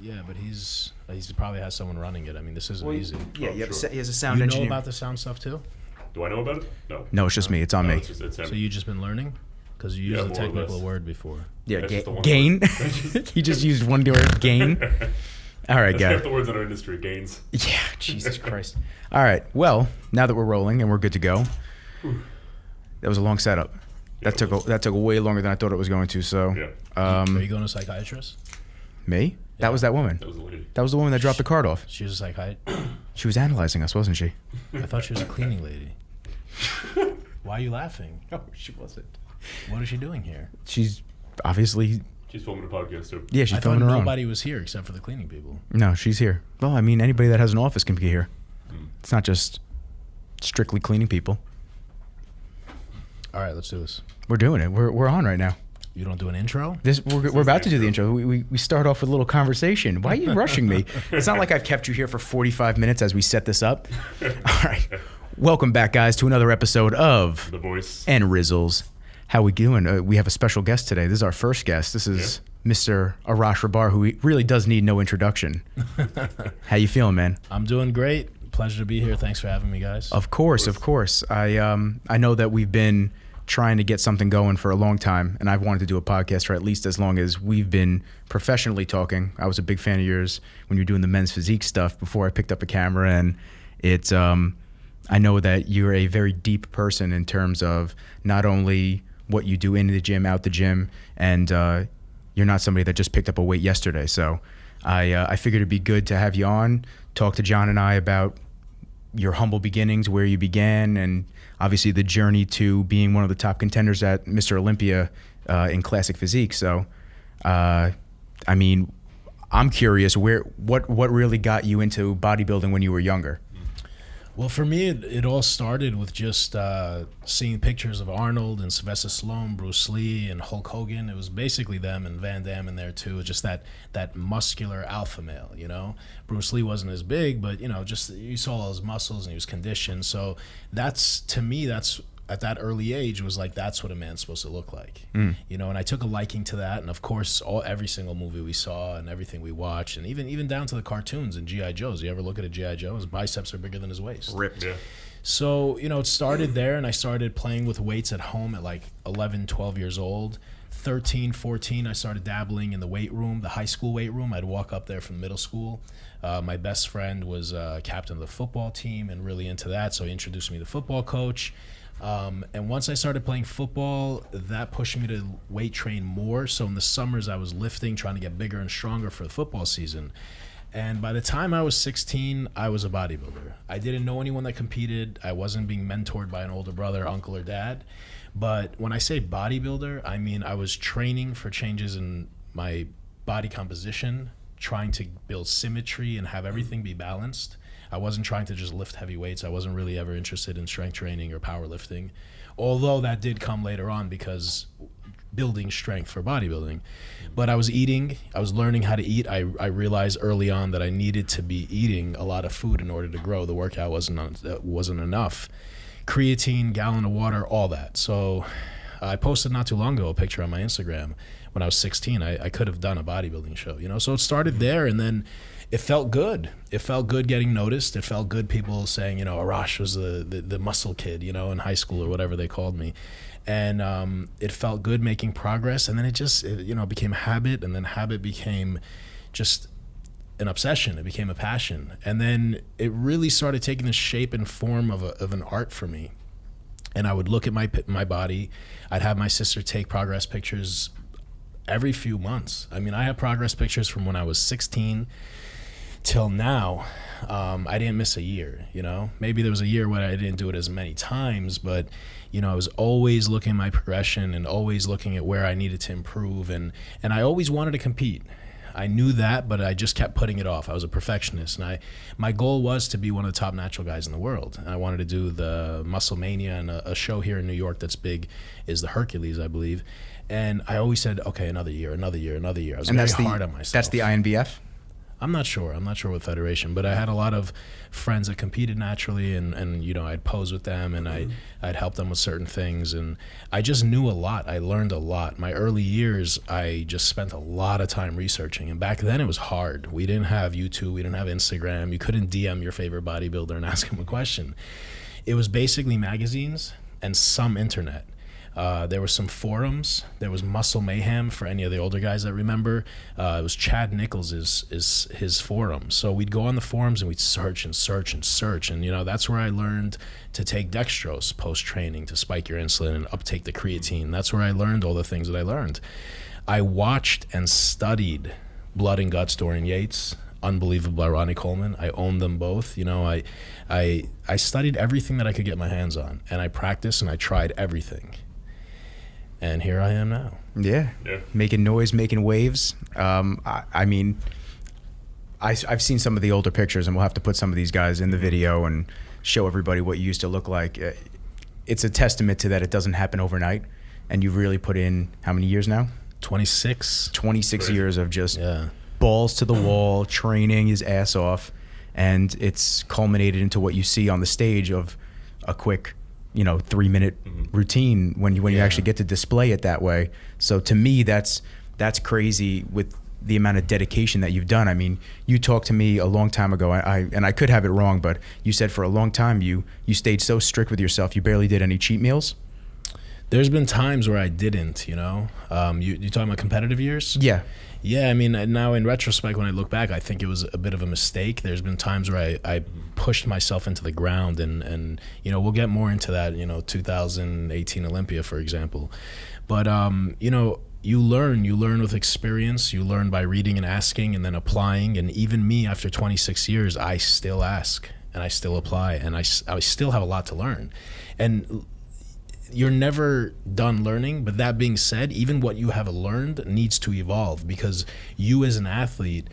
Yeah, but he's probably has someone running it. I mean, this isn't easy. Yeah, he has a sound engineer. You know about the sound stuff too? Do I know about it? No. No, it's just me. It's on me. It's him. So you just been learning? Because you used a technical word before. Yeah, That's gain. He just used one word, gain. All right, guys. Half the words in our industry, gains. Yeah, Jesus Christ. All right, well, now that we're rolling and we're good to go, that was a long setup. That took way longer than I thought it was going to. So, Are you going to a psychiatrist? Me? Yeah. That was that woman. That was the lady. That was the woman that dropped the card off. She was a psychiatrist. She was analyzing us, wasn't she? I thought she was a cleaning lady. Why are you laughing? No, she wasn't. What is she doing here? She's obviously. She's filming a podcast too. Yeah, she's filming her own. Nobody was here except for the cleaning people. No, she's here. Well, I mean, anybody that has an office can be here. It's not just strictly cleaning people. All right, let's do this. We're doing it. We're on right now. You don't do an intro? We're about to do the intro. We start off with a little conversation. Why are you rushing me? It's not like I've kept you here for 45 minutes as we set this up. All right. Welcome back, guys, to another episode of The Voice And Rizzles. How we doing? We have a special guest today. This is our first guest. This is Mr. Arash Rahbar, who really does need no introduction. How you feeling, man? I'm doing great. Pleasure to be here. Thanks for having me, guys. Of course. I know that we've been trying to get something going for a long time, and I've wanted to do a podcast for at least as long as we've been professionally talking. I was a big fan of yours when you were doing the men's physique stuff before I picked up a camera, and it's I know that you're a very deep person in terms of not only what you do in the gym, out the gym, and you're not somebody that just picked up a weight yesterday. So I figured it'd be good to have you on, talk to John and I about your humble beginnings, where you began, and obviously the journey to being one of the top contenders at Mr. Olympia in classic physique. So, I mean, I'm curious, what really got you into bodybuilding when you were younger? Well, for me, it all started with just seeing pictures of Arnold and Sylvester Stallone, Bruce Lee, and Hulk Hogan. It was basically them and Van Damme in there too. Just that muscular alpha male, you know. Bruce Lee wasn't as big, but you know, just you saw all his muscles and he was conditioned. So that's at that early age was like, that's what a man's supposed to look like, you know. And I took a liking to that, and of course, every single movie we saw and everything we watched, and even down to the cartoons and GI Joes. You ever look at a GI Joe? His biceps are bigger than his waist. Ripped. Yeah. So you know, it started there, and I started playing with weights at home at like 11, 12 years old. 13, 14, I started dabbling in the weight room, the high school weight room. I'd walk up there from middle school. My best friend was captain of the football team and really into that, so he introduced me to the football coach. And once I started playing football, that pushed me to weight train more. So in the summers, I was lifting, trying to get bigger and stronger for the football season. And by the time I was 16, I was a bodybuilder. I didn't know anyone that competed. I wasn't being mentored by an older brother, uncle, or dad. But when I say bodybuilder, I mean I was training for changes in my body composition, trying to build symmetry and have everything be balanced. I wasn't trying to just lift heavy weights. I wasn't really ever interested in strength training or powerlifting, although that did come later on because building strength for bodybuilding. But I was eating. I was learning how to eat. I realized early on that I needed to be eating a lot of food in order to grow. The workout wasn't enough. Creatine, gallon of water, all that. So I posted not too long ago a picture on my Instagram when I was 16. I could have done a bodybuilding show, you know. So it started there, and then it felt good. It felt good getting noticed. It felt good people saying, you know, Arash was the muscle kid, you know, in high school or whatever they called me. And it felt good making progress. And then it became a habit. And then habit became just an obsession. It became a passion. And then it really started taking the shape and form of an art for me. And I would look at my body. I'd have my sister take progress pictures every few months. I mean, I have progress pictures from when I was 16 till now. I didn't miss a year, you know. Maybe there was a year where I didn't do it as many times, but you know, I was always looking at my progression and always looking at where I needed to improve, and I always wanted to compete. I knew that, but I just kept putting it off. I was a perfectionist, and my goal was to be one of the top natural guys in the world. And I wanted to do the Muscle Mania, and a show here in New York that's big is the Hercules, I believe. And I always said, okay, another year. I was very hard on myself. That's the INBF? I'm not sure what federation, but I had a lot of friends that competed naturally, and you know, I'd pose with them, and I'd help them with certain things, and I just knew a lot. I learned a lot. My early years, I just spent a lot of time researching, and back then it was hard. We didn't have YouTube, we didn't have Instagram. You couldn't DM your favorite bodybuilder and ask him a question. It was basically magazines and some internet. There were some forums. There was Muscle Mayhem for any of the older guys that remember. It was Chad Nichols' is his forum. So we'd go on the forums and we'd search and search and search. And, you know, that's where I learned to take dextrose post-training to spike your insulin and uptake the creatine. That's where I learned all the things that I learned. I watched and studied Blood and Guts, Dorian Yates, unbelievable Ronnie Coleman. I owned them both. You know, I studied everything that I could get my hands on, and I practiced and I tried everything. And here I am now. Yeah. Making noise, making waves. I mean, I've seen some of the older pictures, and we'll have to put some of these guys in the video and show everybody what you used to look like. It's a testament to that it doesn't happen overnight, and you've really put in how many years now? 26 years of just balls to the wall, training his ass off, and it's culminated into what you see on the stage of a quick, you know, 3-minute routine when you actually get to display it that way. So to me, that's crazy with the amount of dedication that you've done. I mean, you talked to me a long time ago, and I could have it wrong, but you said for a long time you stayed so strict with yourself, you barely did any cheat meals. There's been times where I didn't, you know. You talking about competitive years? Yeah, I mean, now in retrospect, when I look back, I think it was a bit of a mistake. There's been times where I pushed myself into the ground, and you know, we'll get more into that, you know, 2018 Olympia, for example. But, you know, you learn with experience, you learn by reading and asking and then applying. And even me, after 26 years, I still ask and I still apply, and I still have a lot to learn. And you're never done learning, but that being said, even what you have learned needs to evolve, because you as an athlete,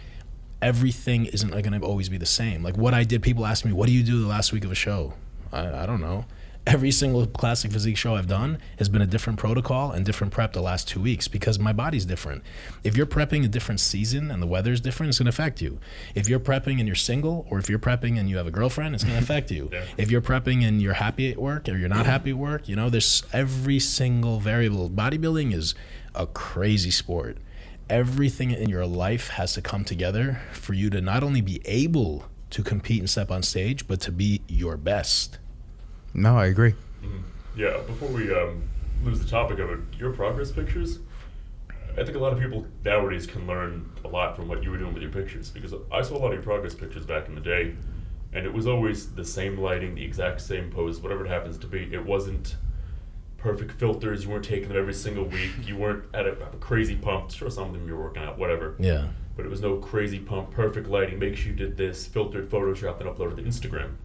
everything isn't going to always be the same. Like what I did, people ask me, what do you do the last week of a show? I don't know. Every single classic physique show I've done has been a different protocol and different prep the last 2 weeks, because my body's different. If you're prepping a different season and the weather's different, it's going to affect you. If you're prepping and you're single, or if you're prepping and you have a girlfriend, it's going to affect you. If you're prepping and you're happy at work or you're not happy at work, you know, there's every single variable. Bodybuilding is a crazy sport. Everything in your life has to come together for you to not only be able to compete and step on stage, but to be your best. No, I agree. Yeah, before we lose the topic of it, your progress pictures, I think a lot of people nowadays can learn a lot from what you were doing with your pictures, because I saw a lot of your progress pictures back in the day, and it was always the same lighting, the exact same pose, whatever it happens to be. It wasn't perfect filters. You weren't taking them every single week. You weren't at a crazy pump. Sure, some of them you were working out, whatever. Yeah. But it was no crazy pump, perfect lighting, make sure you did this, filtered, photoshopped, and uploaded to Instagram.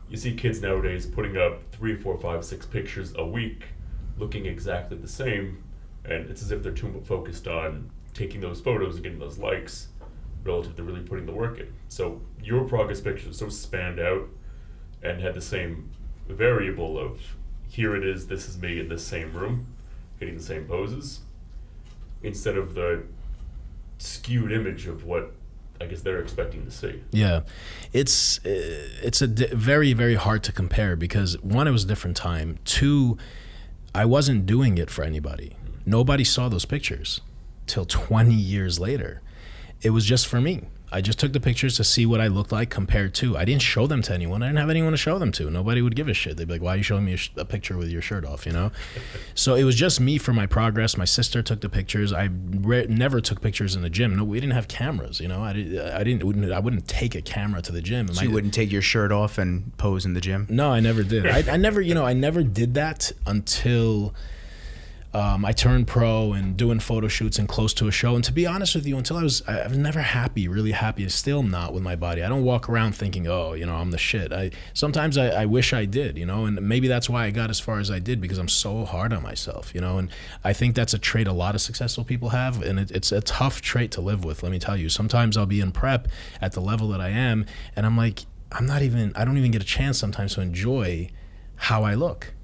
You see kids nowadays putting up 3, 4, 5, 6 pictures a week, looking exactly the same, and it's as if they're too focused on taking those photos and getting those likes relative to really putting the work in. So your progress pictures so spanned out and had the same variable of, here it is, this is me in this same room, hitting the same poses, instead of the skewed image of what I guess they're expecting to see. Yeah, it's very, very hard to compare, because one, it was a different time. Two, I wasn't doing it for anybody. Nobody saw those pictures till 20 years later. It was just for me. I just took the pictures to see what I looked like compared to. I didn't show them to anyone. I didn't have anyone to show them to. Nobody would give a shit. They'd be like, why are you showing me a picture with your shirt off, you know? So it was just me for my progress. My sister took the pictures. I never took pictures in the gym. No, we didn't have cameras, you know? I wouldn't take a camera to the gym. So you wouldn't take your shirt off and pose in the gym? No, I never did. I never did that until I turned pro and doing photo shoots and close to a show. And to be honest with you, until I was never happy, really happy, and still not with my body. I don't walk around thinking, oh, you know, I'm the shit. Sometimes I wish I did, you know, and maybe that's why I got as far as I did, because I'm so hard on myself, you know. And I think that's a trait a lot of successful people have, and it's a tough trait to live with, let me tell you. Sometimes I'll be in prep at the level that I am, and I'm like, I don't even get a chance sometimes to enjoy how I look.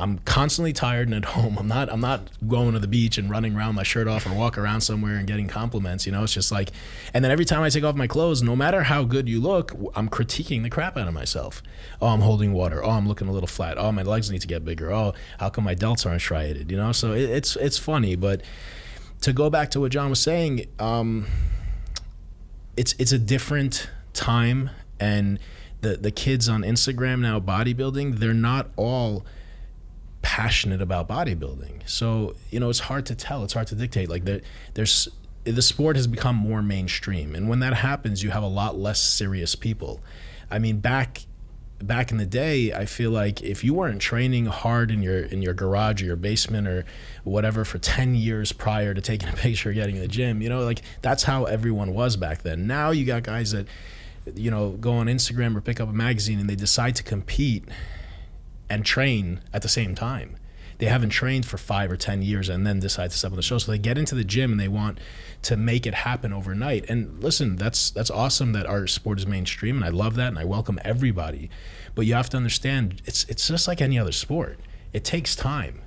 I'm constantly tired and at home. I'm not going to the beach and running around my shirt off or walk around somewhere and getting compliments. You know, it's just like, and then every time I take off my clothes, no matter how good you look, I'm critiquing the crap out of myself. Oh, I'm holding water. Oh, I'm looking a little flat. Oh, my legs need to get bigger. Oh, how come my delts aren't striated? You know, so it's funny. But to go back to what John was saying, it's a different time, and the kids on Instagram now bodybuilding, they're not all passionate about bodybuilding. So, you know, it's hard to tell. It's hard to dictate. Like the sport has become more mainstream, and when that happens, you have a lot less serious people. I mean, back in the day, I feel like if you weren't training hard in your garage or your basement or whatever for 10 years prior to taking a picture or getting in the gym, you know, like that's how everyone was back then. Now you got guys that, you know, go on Instagram or pick up a magazine and they decide to compete and train at the same time. They haven't trained for 5 or 10 years and then decide to step on the show. So they get into the gym and they want to make it happen overnight. And listen, that's awesome that our sport is mainstream, and I love that, and I welcome everybody. But you have to understand, it's just like any other sport. It takes time.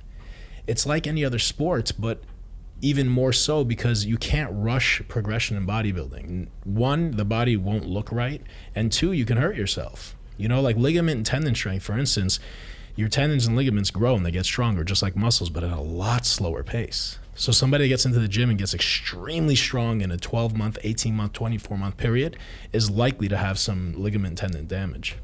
It's like any other sport, but even more so because you can't rush progression in bodybuilding. One, the body won't look right, and two, you can hurt yourself. You know, like ligament and tendon strength, for instance, your tendons and ligaments grow and they get stronger just like muscles, but at a lot slower pace. So somebody gets into the gym and gets extremely strong in a 12-month, 18-month, 24-month period is likely to have some ligament and tendon damage.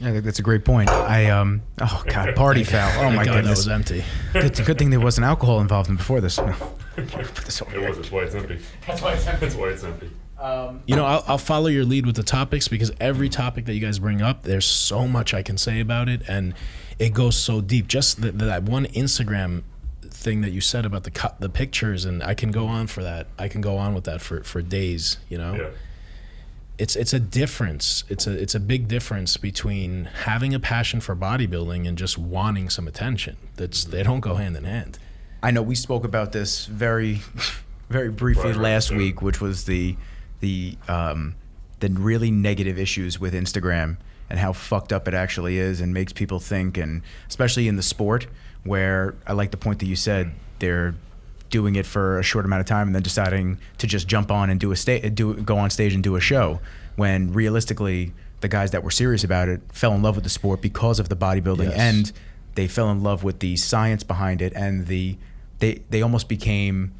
I think that's a great point. Oh God, party foul. Oh my God, goodness. that was empty. It's a good thing there wasn't alcohol involved in before this. No. It was. That's why it's empty. That's why it's empty. You know, I'll follow your lead with the topics, because every topic that you guys bring up, there's so much I can say about it, and it goes so deep. Just that one Instagram thing that you said about the pictures, and I can go on for that. I can go on with that for days. You know, Yeah. it's a difference. It's a big difference between having a passion for bodybuilding and just wanting some attention. They don't go hand in hand. I know we spoke about this very, very briefly last week, which was the really negative issues with Instagram and how fucked up it actually is and makes people think, and especially in the sport, where I like the point that you said, they're doing it for a short amount of time and then deciding to just jump on and go on stage and do a show, when realistically the guys that were serious about it fell in love with the sport because of the bodybuilding. Yes. And they fell in love with the science behind it, and they almost became,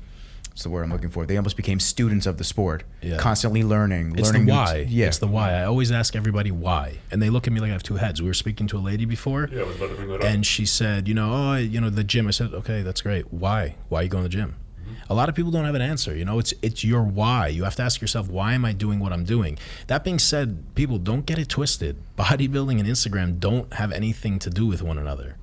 what's the word I'm looking for? They almost became students of the sport, constantly learning. It's the why. Yeah. It's the why. I always ask everybody why, and they look at me like I have two heads. We were speaking to a lady before, Yeah, I was about to bring that up. and she said, the gym. I said, okay, that's great. Why? Why are you going to the gym? A lot of people don't have an answer. You know, it's your why. You have to ask yourself, why am I doing what I'm doing? That being said, people, don't get it twisted. Bodybuilding and Instagram don't have anything to do with one another.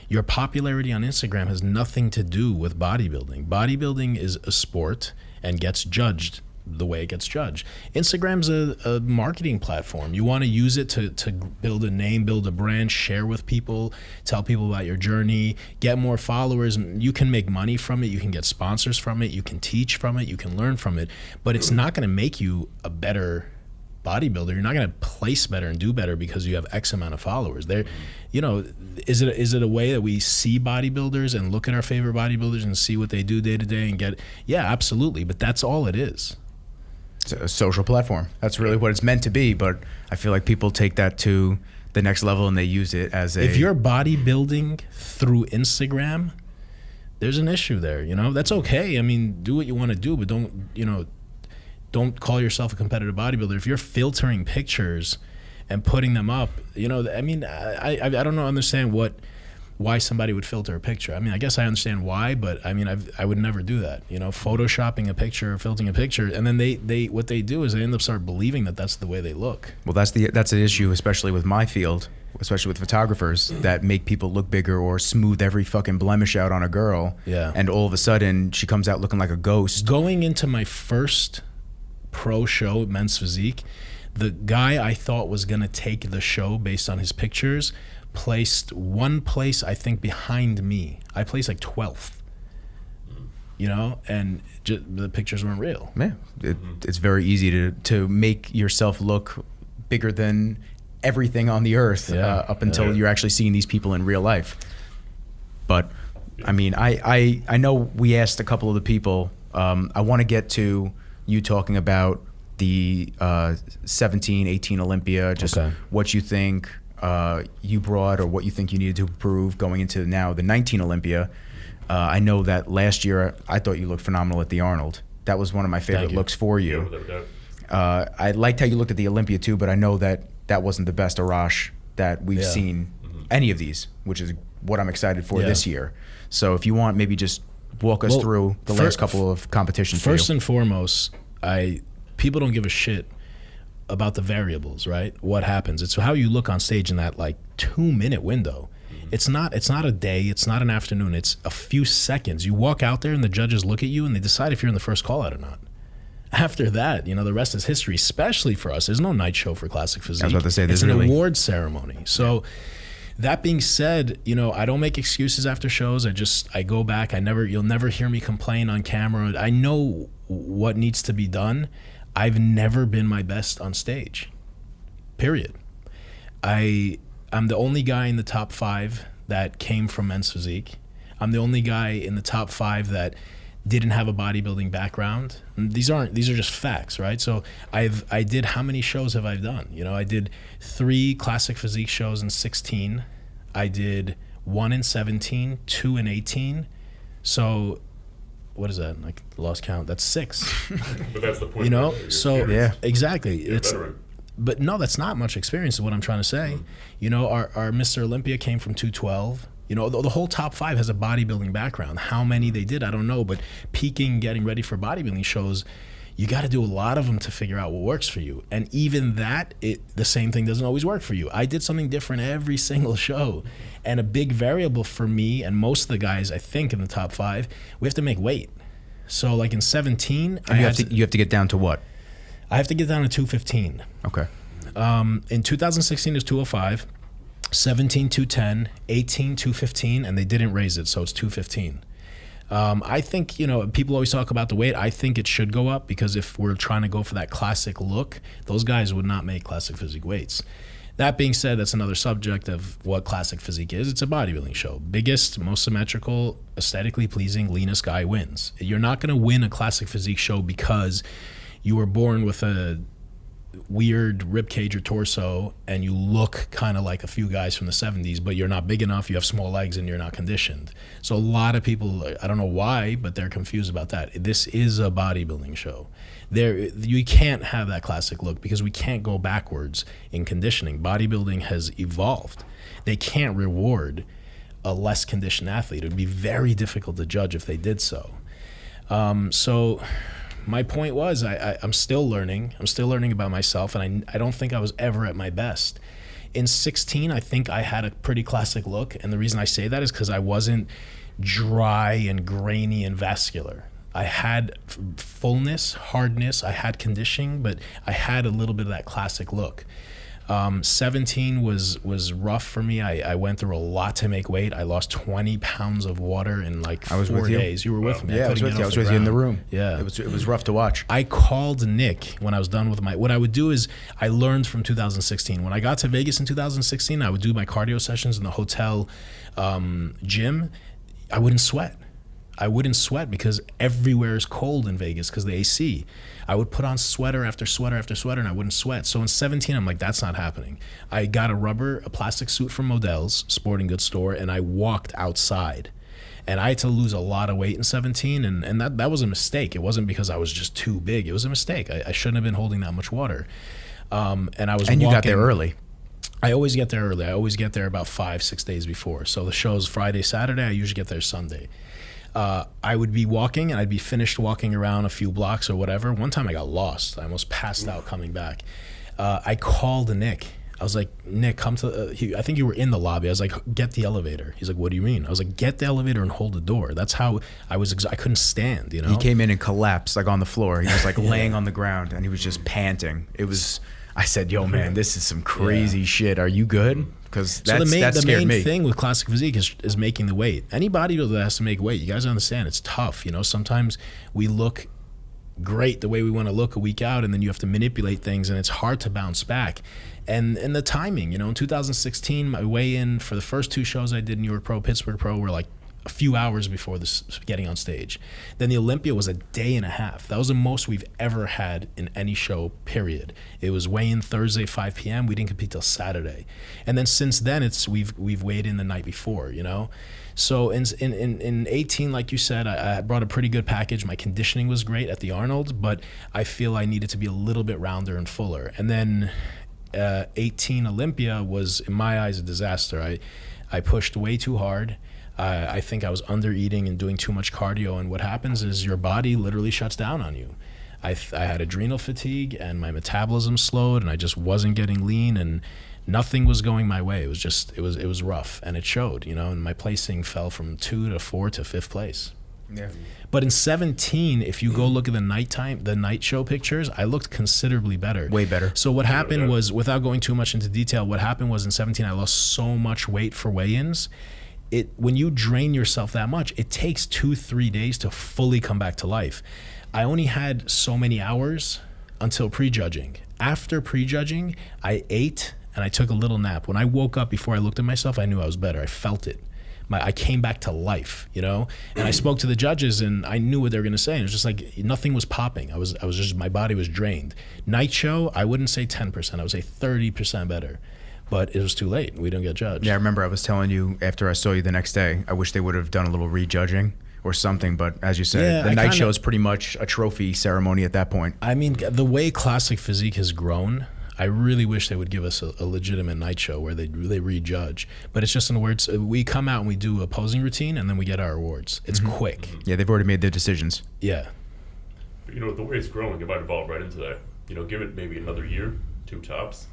Your popularity on Instagram has nothing to do with bodybuilding. Bodybuilding is a sport and gets judged the way it gets judged. Instagram's a marketing platform. You want to use it to build a name, build a brand, share with people, tell people about your journey, get more followers. You can make money from it. You can get sponsors from it. You can teach from it. You can learn from it. But it's not going to make you a better bodybuilder. You're not going to place better and do better because you have X amount of followers. There, you know, is it a way that we see bodybuilders and look at our favorite bodybuilders and see what they do day to day and get? Yeah, absolutely. But that's all it is. It's a social platform. That's really what it's meant to be. But I feel like people take that to the next level and they use it as a. If you're bodybuilding through Instagram, there's an issue there. You know, that's okay. I mean, do what you want to do, but don't call yourself a competitive bodybuilder. If you're filtering pictures and putting them up, you know, I mean, I don't understand why somebody would filter a picture. I mean, I guess I understand why, but I mean, I would never do that. You know, photoshopping a picture or filtering a picture, and then they what they do is they end up start believing that that's the way they look. Well, that's an issue, especially with my field, especially with photographers that make people look bigger or smooth every fucking blemish out on a girl. Yeah. And all of a sudden she comes out looking like a ghost. Going into my first pro show, Men's Physique, the guy I thought was gonna take the show based on his pictures placed one place, I think, behind me. I placed like 12th, you know, and the pictures weren't real. Yeah, it's very easy to make yourself look bigger than everything on the earth up until you're actually seeing these people in real life. But I mean, I know we asked a couple of the people. I want to get to you talking about the 17, 18 Olympia, just what you think you brought or what you think you needed to improve going into now the 19 Olympia. I know that last year I thought you looked phenomenal at the Arnold. That was one of my favorite looks for you. I liked how you looked at the Olympia too, but I know that that wasn't the best Arash that we've seen any of these, which is what I'm excited for this year. So if you want, maybe just walk us through the last couple of competitions. First and foremost, people don't give a shit about the variables, right? What happens? It's how you look on stage in that like 2-minute window. It's not a day, it's not an afternoon, it's a few seconds. You walk out there and the judges look at you and they decide if you're in the first call out or not. After that, the rest is history, especially for us. There's no night show for Classic Physique. I was about to say, it's an award ceremony. So that being said, I don't make excuses after shows. I go back. You'll never hear me complain on camera. I know what needs to be done. I've never been my best on stage, period. I'm the only guy in the top 5 that came from men's physique. I'm the only guy in the top 5 that didn't have a bodybuilding background. And these are just facts, right? So I did, how many shows have I done? I did 3 Classic Physique shows in 16. I did 1 in 17, 2 in 18. So what is that? Like, lost count. That's 6. But that's the point. So yeah, exactly. But no, that's not much experience is what I'm trying to say. Our Mr. Olympia came from 212. The whole top 5 has a bodybuilding background. How many they did, I don't know. But peaking, getting ready for bodybuilding shows, you got to do a lot of them to figure out what works for you. And even that, the same thing doesn't always work for you. I did something different every single show. And a big variable for me and most of the guys, I think, in the top 5, we have to make weight. So like in 17, you have to get down to what? I have to get down to 215. Okay. In 2016 is 205, 17 210, 18 215, and they didn't raise it, so it's 215. I think, people always talk about the weight. I think it should go up because if we're trying to go for that classic look, those guys would not make Classic Physique weights. That being said, that's another subject of what Classic Physique is. It's a bodybuilding show. Biggest, most symmetrical, aesthetically pleasing, leanest guy wins. You're not going to win a Classic Physique show because you were born with a weird rib cage or torso and you look kind of like a few guys from the 70s, but you're not big enough, you have small legs, and you're not conditioned. So a lot of people, I don't know why, but they're confused about that. This is a bodybuilding show. You can't have that classic look because we can't go backwards in conditioning. Bodybuilding has evolved. They can't reward a less conditioned athlete. It would be very difficult to judge if they did so. So my point was I'm still learning. I'm still learning about myself, and I don't think I was ever at my best. In 16, I think I had a pretty classic look, and the reason I say that is because I wasn't dry and grainy and vascular. I had fullness, hardness, I had conditioning, but I had a little bit of that classic look. 17 was rough for me. I went through a lot to make weight. I lost 20 pounds of water in like 4 days. You were with me. Yeah, I was with you. I was with you in the room. Yeah. It was rough to watch. I called Nick when I was done with what I would do is I learned from 2016. When I got to Vegas in 2016, I would do my cardio sessions in the hotel gym. I wouldn't sweat. Because everywhere is cold in Vegas because the AC. I would put on sweater after sweater after sweater and I wouldn't sweat. So in 17, I'm like, that's not happening. I got a plastic suit from Modell's sporting goods store, and I walked outside. And I had to lose a lot of weight in 17, and that was a mistake. It wasn't because I was just too big. It was a mistake. I shouldn't have been holding that much water. And you got there early. I always get there early. I always get there about 5-6 days before. So the show's Friday, Saturday. I usually get there Sunday. I would be walking and I'd be finished walking around a few blocks or whatever. One time I got lost. I almost passed out coming back. I called Nick. I was like, Nick, come to, I think you were in the lobby. I was like, get the elevator. He's like, what do you mean? I was like, get the elevator and hold the door. That's how I was, I couldn't stand, He came in and collapsed like on the floor. He was like laying on the ground and he was just panting. I said, yo, man, this is some crazy shit. Are you good? Because the main thing with Classic Physique is making the weight. Any bodybuilder that has to make weight, you guys understand, it's tough. Sometimes we look great the way we want to look a week out, and then you have to manipulate things, and it's hard to bounce back. And the timing, in 2016, my weigh-in for the first 2 shows I did, New York Pro, Pittsburgh Pro, were like a few hours before this getting on stage. Then the Olympia was a day and a half. That was the most we've ever had in any show, period. It was weigh-in Thursday, 5 p.m. We didn't compete till Saturday. And then since then, we've weighed in the night before, So in 18, like you said, I brought a pretty good package. My conditioning was great at the Arnold, but I feel I needed to be a little bit rounder and fuller. And then 18 Olympia was, in my eyes, a disaster. I pushed way too hard. I think I was under eating and doing too much cardio, and what happens is your body literally shuts down on you. I had adrenal fatigue, and my metabolism slowed, and I just wasn't getting lean, and nothing was going my way. It was rough, and it showed, and my placing fell from 2 to 4 to 5th place. Yeah. But in 17, if you go look at the night show pictures, I looked considerably better. Way better. So what happened was, without going too much into detail, what happened was in 17, I lost so much weight for weigh-ins. When you drain yourself that much, it takes 2-3 days to fully come back to life. I only had so many hours until prejudging. After prejudging, I ate and I took a little nap. When I woke up, before I looked at myself, I knew I was better. I felt it. I came back to life, And I spoke to the judges, and I knew what they were going to say. And it was just like nothing was popping. I was just, my body was drained. Night show, I wouldn't say 10%. I would say 30% better. But it was too late. We didn't get judged. Yeah, I remember I was telling you after I saw you the next day, I wish they would have done a little rejudging or something. But as you said, the night show is pretty much a trophy ceremony at that point. I mean, the way classic physique has grown, I really wish they would give us a legitimate night show where they rejudge. But it's just in the words, we come out and we do a posing routine, and then we get our awards. It's quick. Yeah, they've already made their decisions. Yeah. But the way it's growing, it might evolve right into that. Give it maybe another year, 2 tops,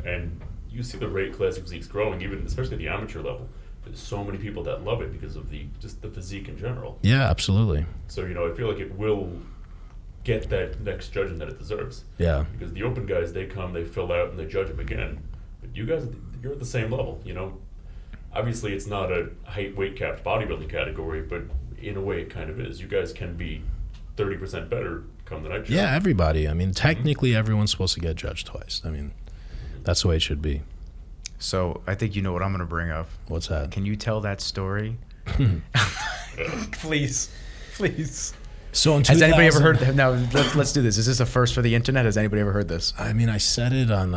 and you see the rate classic physique's growing, even especially at the amateur level. There's so many people that love it because of the physique in general. Yeah, absolutely. So I feel like it will get that next judging that it deserves. Yeah. Because the open guys, they come, they fill out, and they judge them again. But you guys, you're at the same level. Obviously it's not a height weight capped bodybuilding category, but in a way it kind of is. You guys can be 30% better come the night show. Yeah, everybody. I mean, technically everyone's supposed to get judged twice. I mean, that's the way it should be. So I think you know what I'm going to bring up. What's that? Can you tell that story? Please. So in 2000, has anybody ever heard? Now let's do this. Is this a first for the internet? Has anybody ever heard this? I mean, I said it on.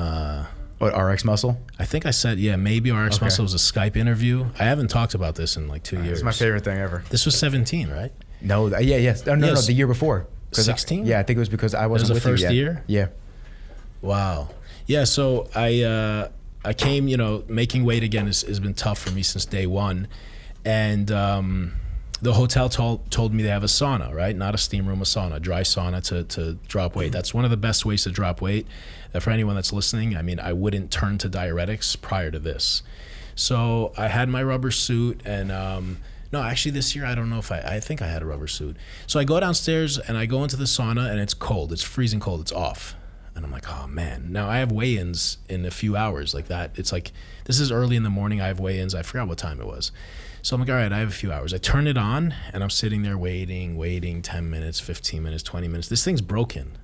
What, RX Muscle? I think I said, maybe RX Muscle was a Skype interview. I haven't talked about this in like 2 years. It's my favorite thing ever. This was 17, right? No, yes. No, the year before. 16? Yeah, I think it was because I wasn't with you yet. It was the first year? Yeah. Wow. Yeah, so I came, making weight again has been tough for me since day one. And the hotel told me they have a sauna, right? Not a steam room, a sauna, dry sauna to drop weight. That's one of the best ways to drop weight. For anyone that's listening, I mean, I wouldn't turn to diuretics prior to this. So I had my rubber suit, and no, actually this year, I don't know if I think I had a rubber suit. So I go downstairs and I go into the sauna, and it's cold. It's freezing cold. It's off. And I'm like, oh man. Now I have weigh-ins in a few hours like that. It's like, this is early in the morning. I have weigh-ins. I forgot what time it was. So I'm like, all right, I have a few hours. I turn it on, and I'm sitting there waiting 10 minutes, 15 minutes, 20 minutes. This thing's broken.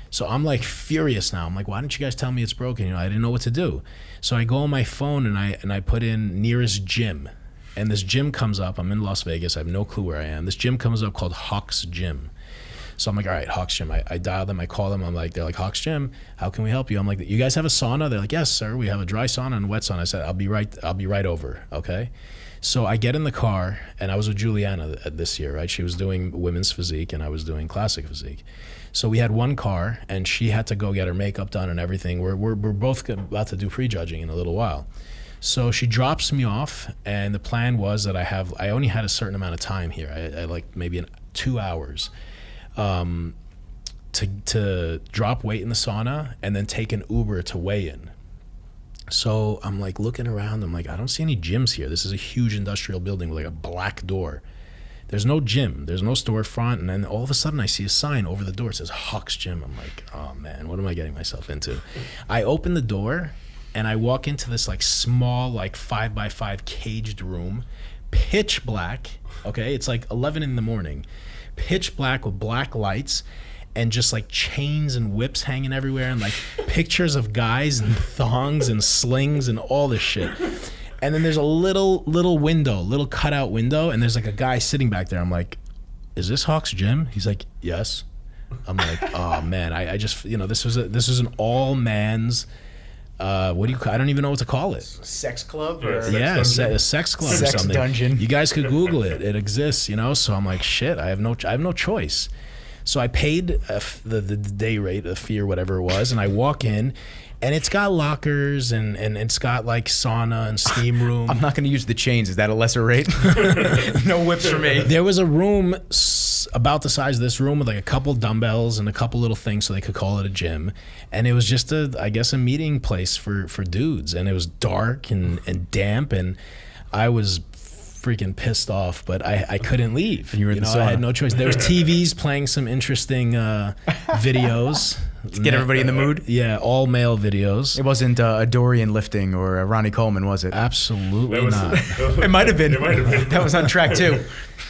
So I'm like furious now. I'm like, why didn't you guys tell me it's broken? I didn't know what to do. So I go on my phone and I put in nearest gym. And this gym comes up. I'm in Las Vegas. I have no clue where I am. This gym comes up called Hawks Gym. So I'm like, all right, Hawks Gym. I dial them. I call them. They're like, Hawks Gym, how can we help you? I'm like, you guys have a sauna? They're like, yes, sir. We have a dry sauna and a wet sauna. I said, I'll be right over. Okay. So I get in the car, and I was with Juliana this year, right? She was doing women's physique, and I was doing classic physique. So we had one car, and she had to go get her makeup done and everything. We're both about to do prejudging in a little while. So she drops me off, and the plan was that I only had a certain amount of time here. I like maybe 2 hours to drop weight in the sauna and then take an Uber to weigh in. So I'm like looking around. I'm like, I don't see any gyms here. This is a huge industrial building with like a black door. There's no gym. There's no storefront. And then all of a sudden I see a sign over the door. It says Hawks Gym. I'm like, oh man, what am I getting myself into? I open the door and I walk into this like small, like 5x5 caged room, pitch black. Okay. It's like 11 in the morning, pitch black with black lights and just like chains and whips hanging everywhere and like pictures of guys and thongs and slings and all this shit. And then there's a little window, little cutout window, and there's like a guy sitting back there. I'm like, is this Hawk's gym? He's like, yes. I'm like, oh man, I just, this was an all man's, what do you, I don't even know what to call it. Sex club? Or Yeah, a sex club or Sex something. dungeon. You guys could Google it. It exists, So I'm like, shit, I have no choice. So I paid the day rate, the fee or whatever it was, and I walk in, and it's got lockers and it's got like sauna and steam room. I'm not going to use the chains. Is that a lesser rate? No whips for me. There was a room about the size of this room with like a couple dumbbells and a couple little things so they could call it a gym. And it was just I guess a meeting place for dudes. And it was dark and damp, and I was freaking pissed off, but I couldn't leave. You were in the sauna. I had no choice. There was TVs playing some interesting videos. To get everybody in the mood? Yeah, all male videos. It wasn't a Dorian lifting or a Ronnie Coleman, was it? Absolutely not. It might have been. It might have been. That was on track too.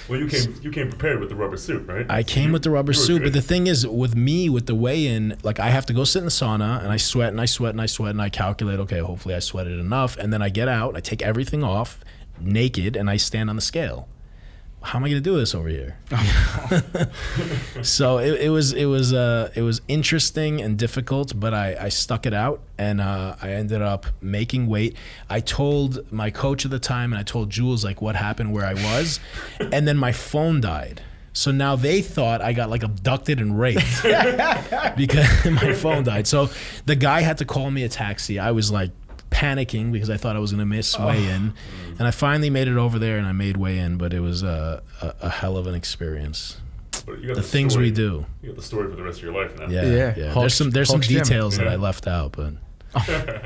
Well, you came prepared with the rubber suit, right? I came with the rubber you were suit, good. but the thing is, with me, with the weigh-in, like I have to go sit in the sauna, and I sweat and I sweat and I sweat, and I calculate, okay, hopefully I sweated enough, and then I get out, I take everything off, naked, and I stand on the scale. How am I going to do this over here? So it was interesting and difficult, but I stuck it out, and I ended up making weight. I told my coach at the time, and I told Jules like what happened, where I was, and then my phone died. So now they thought I got like abducted and raped because my phone died. So the guy had to call me a taxi. I was like panicking because I thought I was going to miss weigh-in. And I finally made it over there and I made weigh-in, but it was a hell of an experience. But you got The things story. we do. You got the story for the rest of your life now. Yeah. There's some Hawk's Gym. details that Yeah. I left out, but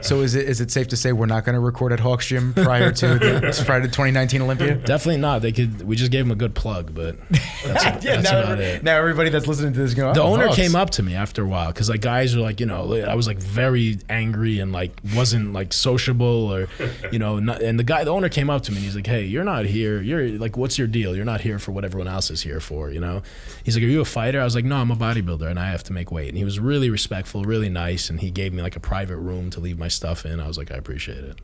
So is it safe to say we're not going to record at Hawk's Gym prior to 2019 Olympia? definitely not. We just gave him a good plug, but that's about it. Now everybody that's listening to this is going, The owner Hawks. came up to me after a while because like guys are like, I was like very angry and like wasn't like sociable or, and the owner came up to me and he's like, hey, you're not here. You're like, what's your deal? You're not here for what everyone else is here for, He's like, are you a fighter? I was like, no, I'm a bodybuilder and I have to make weight. And he was really respectful, really nice. And he gave me like a private room to leave my stuff in. I was like, I appreciate it.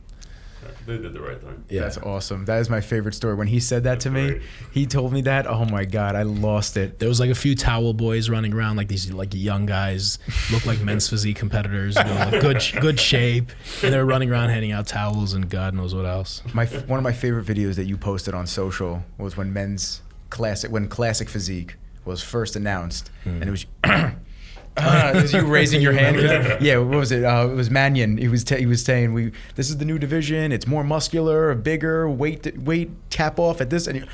They did the right thing. Yeah. That's awesome. That is my favorite story. When he said that to me, great. he told me that. Oh my God, I lost it. There was like a few towel boys running around, like these like young guys, look like men's physique competitors, like good shape, and they were running around handing out towels and God knows what else. One of my favorite videos that you posted on social was when classic physique was first announced, and it was. It was you raising your hand. Yeah, what was it? It was Mannion. He was saying this is the new division. It's more muscular, bigger, weight cap off at this, and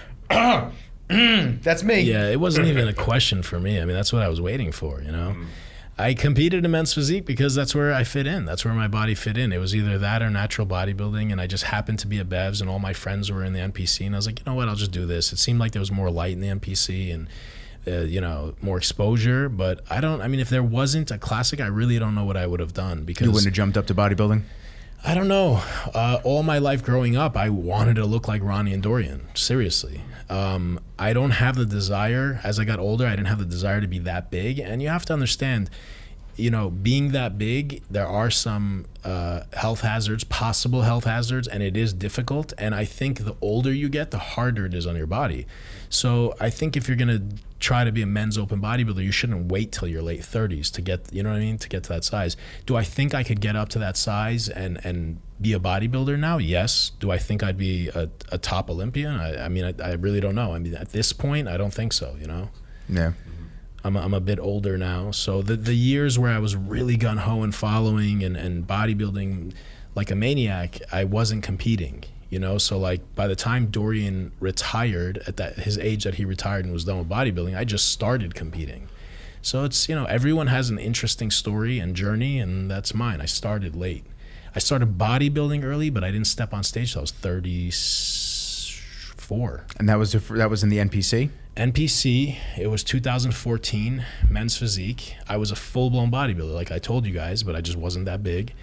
that's me. Yeah, it wasn't even a question for me. I mean, that's what I was waiting for. I competed in men's physique because that's where I fit in. That's where my body fit in. It was either that or natural bodybuilding, and I just happened to be at Bev's, and all my friends were in the NPC, and I was like, you know what? I'll just do this. It seemed like there was more light in the NPC and. More exposure, but if there wasn't a classic, I really don't know what I would have done because You wouldn't have jumped up to bodybuilding? I don't know. All my life growing up, I wanted to look like Ronnie and Dorian. Seriously. I don't have the desire. As I got older, I didn't have the desire to be that big. And you have to understand, being that big, there are some possible health hazards, and it is difficult. And I think the older you get, the harder it is on your body. So I think if you're going to try to be a men's open bodybuilder, you shouldn't wait till your late 30s to get, to get to that size. Do I think I could get up to that size and be a bodybuilder now? Yes. Do I think I'd be a top Olympian? I really don't know. At this point, I don't think so, Yeah. I'm a bit older now. So the years where I was really gung-ho and following and bodybuilding like a maniac, I wasn't competing. So like by the time Dorian retired at his age that he retired and was done with bodybuilding, I just started competing. So it's, everyone has an interesting story and journey, and that's mine. I started late. I started bodybuilding early, but I didn't step on stage till I was 34. And that was in the NPC? NPC, it was 2014, men's physique. I was a full-blown bodybuilder, like I told you guys, but I just wasn't that big.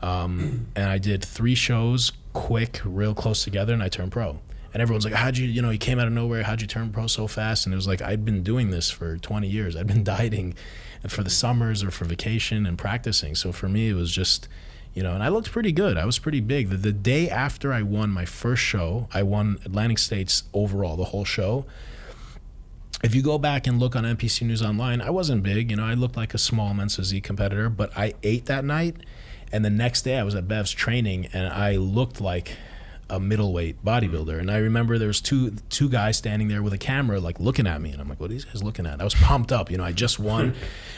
And I did 3 shows quick, real close together, and I turned pro. And everyone's like, how'd you, you came out of nowhere, how'd you turn pro so fast? And it was like, I'd been doing this for 20 years. I'd been dieting for the summers or for vacation and practicing. So for me, it was just, and I looked pretty good. I was pretty big. The day after I won my first show, I won Atlantic States overall, the whole show. If you go back and look on NPC News Online, I wasn't big. I looked like a small men's physique competitor, but I ate that night. And the next day I was at Bev's training and I looked like a middleweight bodybuilder. And I remember there was two guys standing there with a camera like looking at me, and I'm like, what are these guys looking at? I was pumped up, I just won.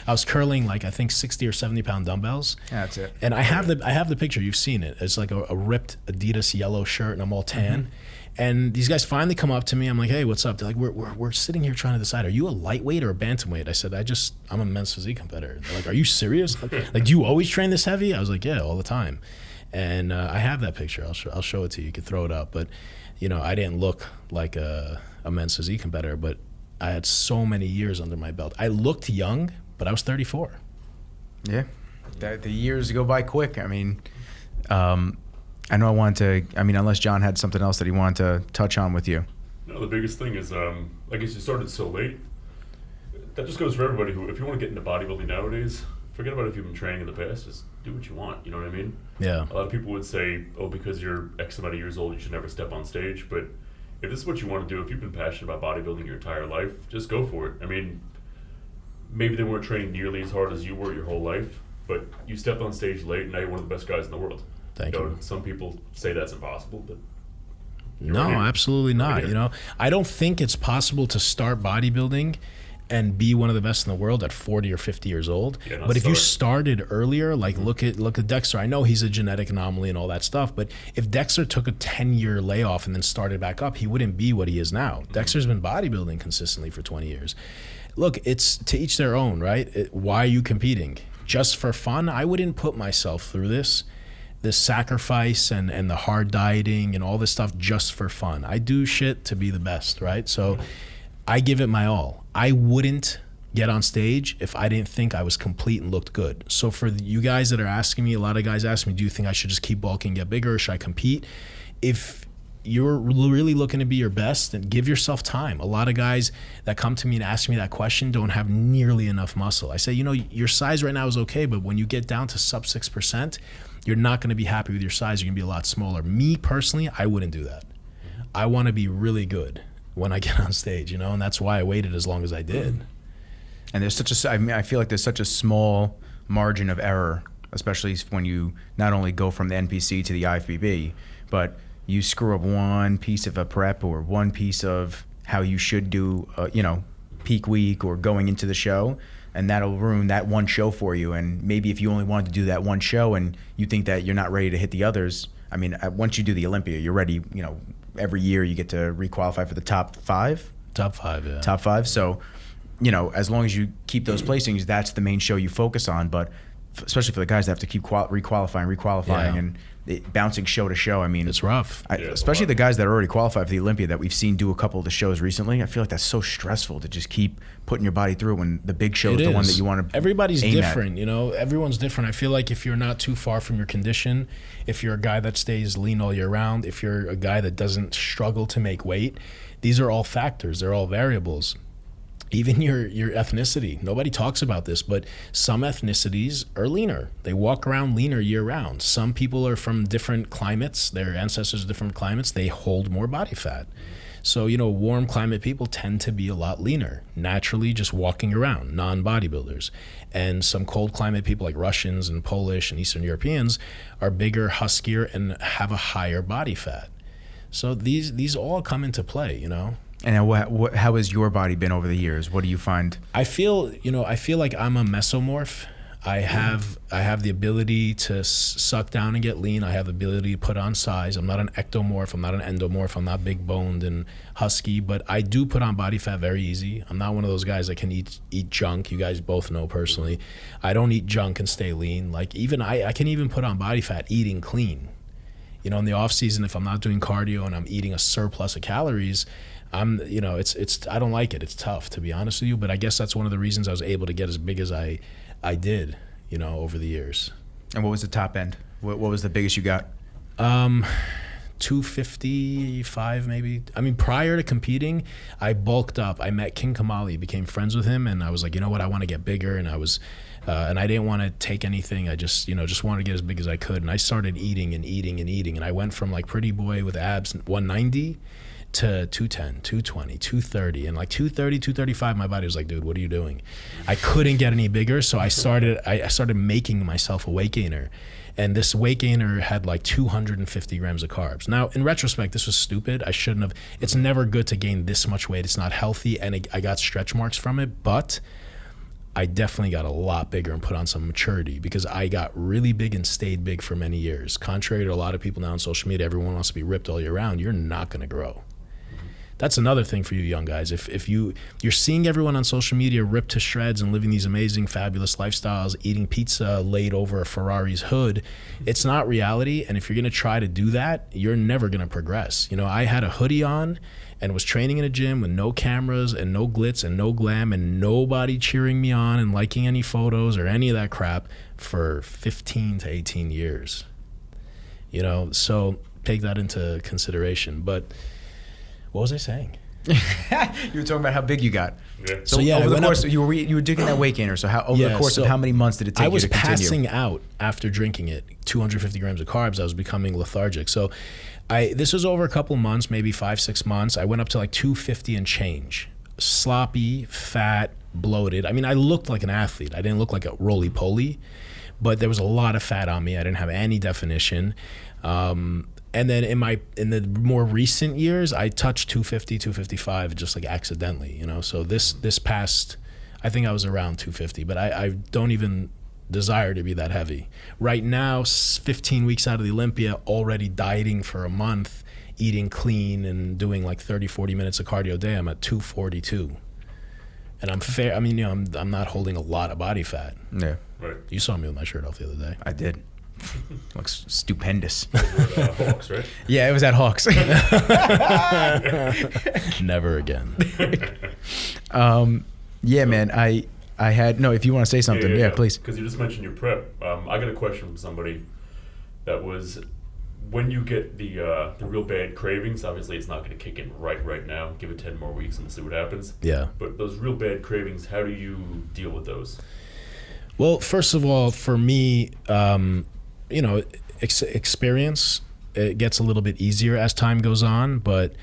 I was curling like I think 60 or 70 pound dumbbells. That's it. And I have the picture, you've seen it. It's like a ripped Adidas yellow shirt and I'm all tan. Mm-hmm. And these guys finally come up to me. I'm like, hey, what's up? They're like, we're sitting here trying to decide, are you a lightweight or a bantamweight? I said, I'm a men's physique competitor. They're like, are you serious? Like, do you always train this heavy? I was like, yeah, all the time. And I have that picture. I'll show it to you. You can throw it up. But, I didn't look like a men's physique competitor, but I had so many years under my belt. I looked young, but I was 34. Yeah. The years go by quick. I mean, I know unless John had something else that he wanted to touch on with you. No, the biggest thing is, I guess you started so late. That just goes for everybody who, if you want to get into bodybuilding nowadays, forget about if you've been training in the past, just do what you want, you know what I mean? Yeah. A lot of people would say, oh, because you're X amount of years old, you should never step on stage. But if this is what you want to do, if you've been passionate about bodybuilding your entire life, just go for it. I mean, maybe they weren't training nearly as hard as you were your whole life, but you stepped on stage late and now you're one of the best guys in the world. Thank you. Some people say that's impossible, but no, absolutely not. I don't think it's possible to start bodybuilding and be one of the best in the world at 40 or 50 years old. Yeah, but if you started earlier, like look at Dexter. I know he's a genetic anomaly and all that stuff, but if Dexter took a 10-year layoff and then started back up, he wouldn't be what he is now. Mm-hmm. Dexter's been bodybuilding consistently for 20 years. Look, it's to each their own, right? Why are you competing? Just for fun? I wouldn't put myself through this sacrifice and the hard dieting and all this stuff just for fun. I do shit to be the best, right? So I give it my all. I wouldn't get on stage if I didn't think I was complete and looked good. So for you guys that are asking me, a lot of guys ask me, do you think I should just keep bulking, get bigger, or should I compete? If you're really looking to be your best, then give yourself time. A lot of guys that come to me and ask me that question don't have nearly enough muscle. I say, your size right now is okay, but when you get down to sub 6%, you're not going to be happy with your size. You're going to be a lot smaller. Me personally, I wouldn't do that. I want to be really good when I get on stage, and that's why I waited as long as I did. And there's I feel like there's such a small margin of error, especially when you not only go from the NPC to the IFBB, but you screw up one piece of a prep or one piece of how you should do, peak week or going into the show, and that'll ruin that one show for you. And maybe if you only wanted to do that one show and you think that you're not ready to hit the others, I mean, once you do the Olympia, you're ready, every year you get to requalify for the top 5? Top 5, yeah. Top 5. So, as long as you keep those placings, that's the main show you focus on. But especially for the guys that have to keep requalifying, Yeah. and bouncing show to show. I mean, it's rough. Especially the guys that are already qualified for the Olympia that we've seen do a couple of the shows recently. I feel like that's so stressful to just keep putting your body through when the big show is the one that you want to. Everybody's aim different, at. Everyone's different. I feel like if you're not too far from your condition, if you're a guy that stays lean all year round, if you're a guy that doesn't struggle to make weight, these are all factors. They're all variables. Even your ethnicity. Nobody talks about this, but some ethnicities are leaner. They walk around leaner year round. Some people are from different climates. Their ancestors are different climates. They hold more body fat. So, warm climate people tend to be a lot leaner, naturally just walking around, non-bodybuilders. And some cold climate people like Russians and Polish and Eastern Europeans are bigger, huskier, and have a higher body fat. So these all come into play, And how has your body been over the years? What do you find? I feel like I'm a mesomorph. I have the ability to suck down and get lean. I have the ability to put on size. I'm not an ectomorph. I'm not an endomorph. I'm not big boned and husky, but I do put on body fat very easy. I'm not one of those guys that can eat junk. You guys both know personally. I don't eat junk and stay lean. Like I can even put on body fat eating clean. In the off season, if I'm not doing cardio and I'm eating a surplus of calories, it's I don't like it. It's tough, to be honest with you, but I guess that's one of the reasons I was able to get as big as I did, over the years. And what was the top end? What was the biggest you got? 255 maybe. I mean, prior to competing, I bulked up. I met King Kamali, became friends with him, and I was like, you know what, I want to get bigger, and I was, and I didn't want to take anything. I just, just wanted to get as big as I could, and I started eating and eating and eating, and I went from like pretty boy with abs, 190 to 210, 220, 230, and like 230, 235, my body was like, dude, what are you doing? I couldn't get any bigger, so I started making myself a weight gainer. And this weight gainer had like 250 grams of carbs. Now, in retrospect, this was stupid. I shouldn't have. It's never good to gain this much weight. It's not healthy, and I got stretch marks from it. But I definitely got a lot bigger and put on some maturity because I got really big and stayed big for many years. Contrary to a lot of people now on social media, everyone wants to be ripped all year round. You're not going to grow. That's another thing for you young guys. If you're seeing everyone on social media ripped to shreds and living these amazing, fabulous lifestyles, eating pizza laid over a Ferrari's hood, it's not reality. And if you're going to try to do that, you're never going to progress. I had a hoodie on and was training in a gym with no cameras and no glitz and no glam and nobody cheering me on and liking any photos or any of that crap for 15 to 18 years. So take that into consideration. But what was I saying? You were talking about how big you got. Yeah. So yeah, over the course, you were digging that weight gainer. So over the course of how many months did it take I you was to continue? passing out after drinking it, 250 grams of carbs. I was becoming lethargic. So this was over a couple months, maybe 5-6 months. I went up to like 250 and change. Sloppy, fat, bloated. I mean, I looked like an athlete. I didn't look like a roly-poly, but there was a lot of fat on me. I didn't have any definition. And then in the more recent years, I touched 250, 255 just like accidentally, So this past, I think I was around 250, but I don't even desire to be that heavy. Right now, 15 weeks out of the Olympia, already dieting for a month, eating clean and doing like 30, 40 minutes of cardio a day, I'm at 242. And I'm fair. I mean, I'm not holding a lot of body fat. Yeah. Right. You saw me with my shirt off the other day. I did. Looks stupendous. Hawks, right? Yeah, it was at Hawks. Never again. Yeah, man. I had if you want to say something, yeah please. Because you just mentioned your prep. I got a question from somebody that was, when you get the real bad cravings, obviously it's not going to kick in right now. Give it 10 more weeks and see what happens. Yeah. But those real bad cravings, how do you deal with those? Well, first of all, for me, experience, it gets a little bit easier as time goes on, but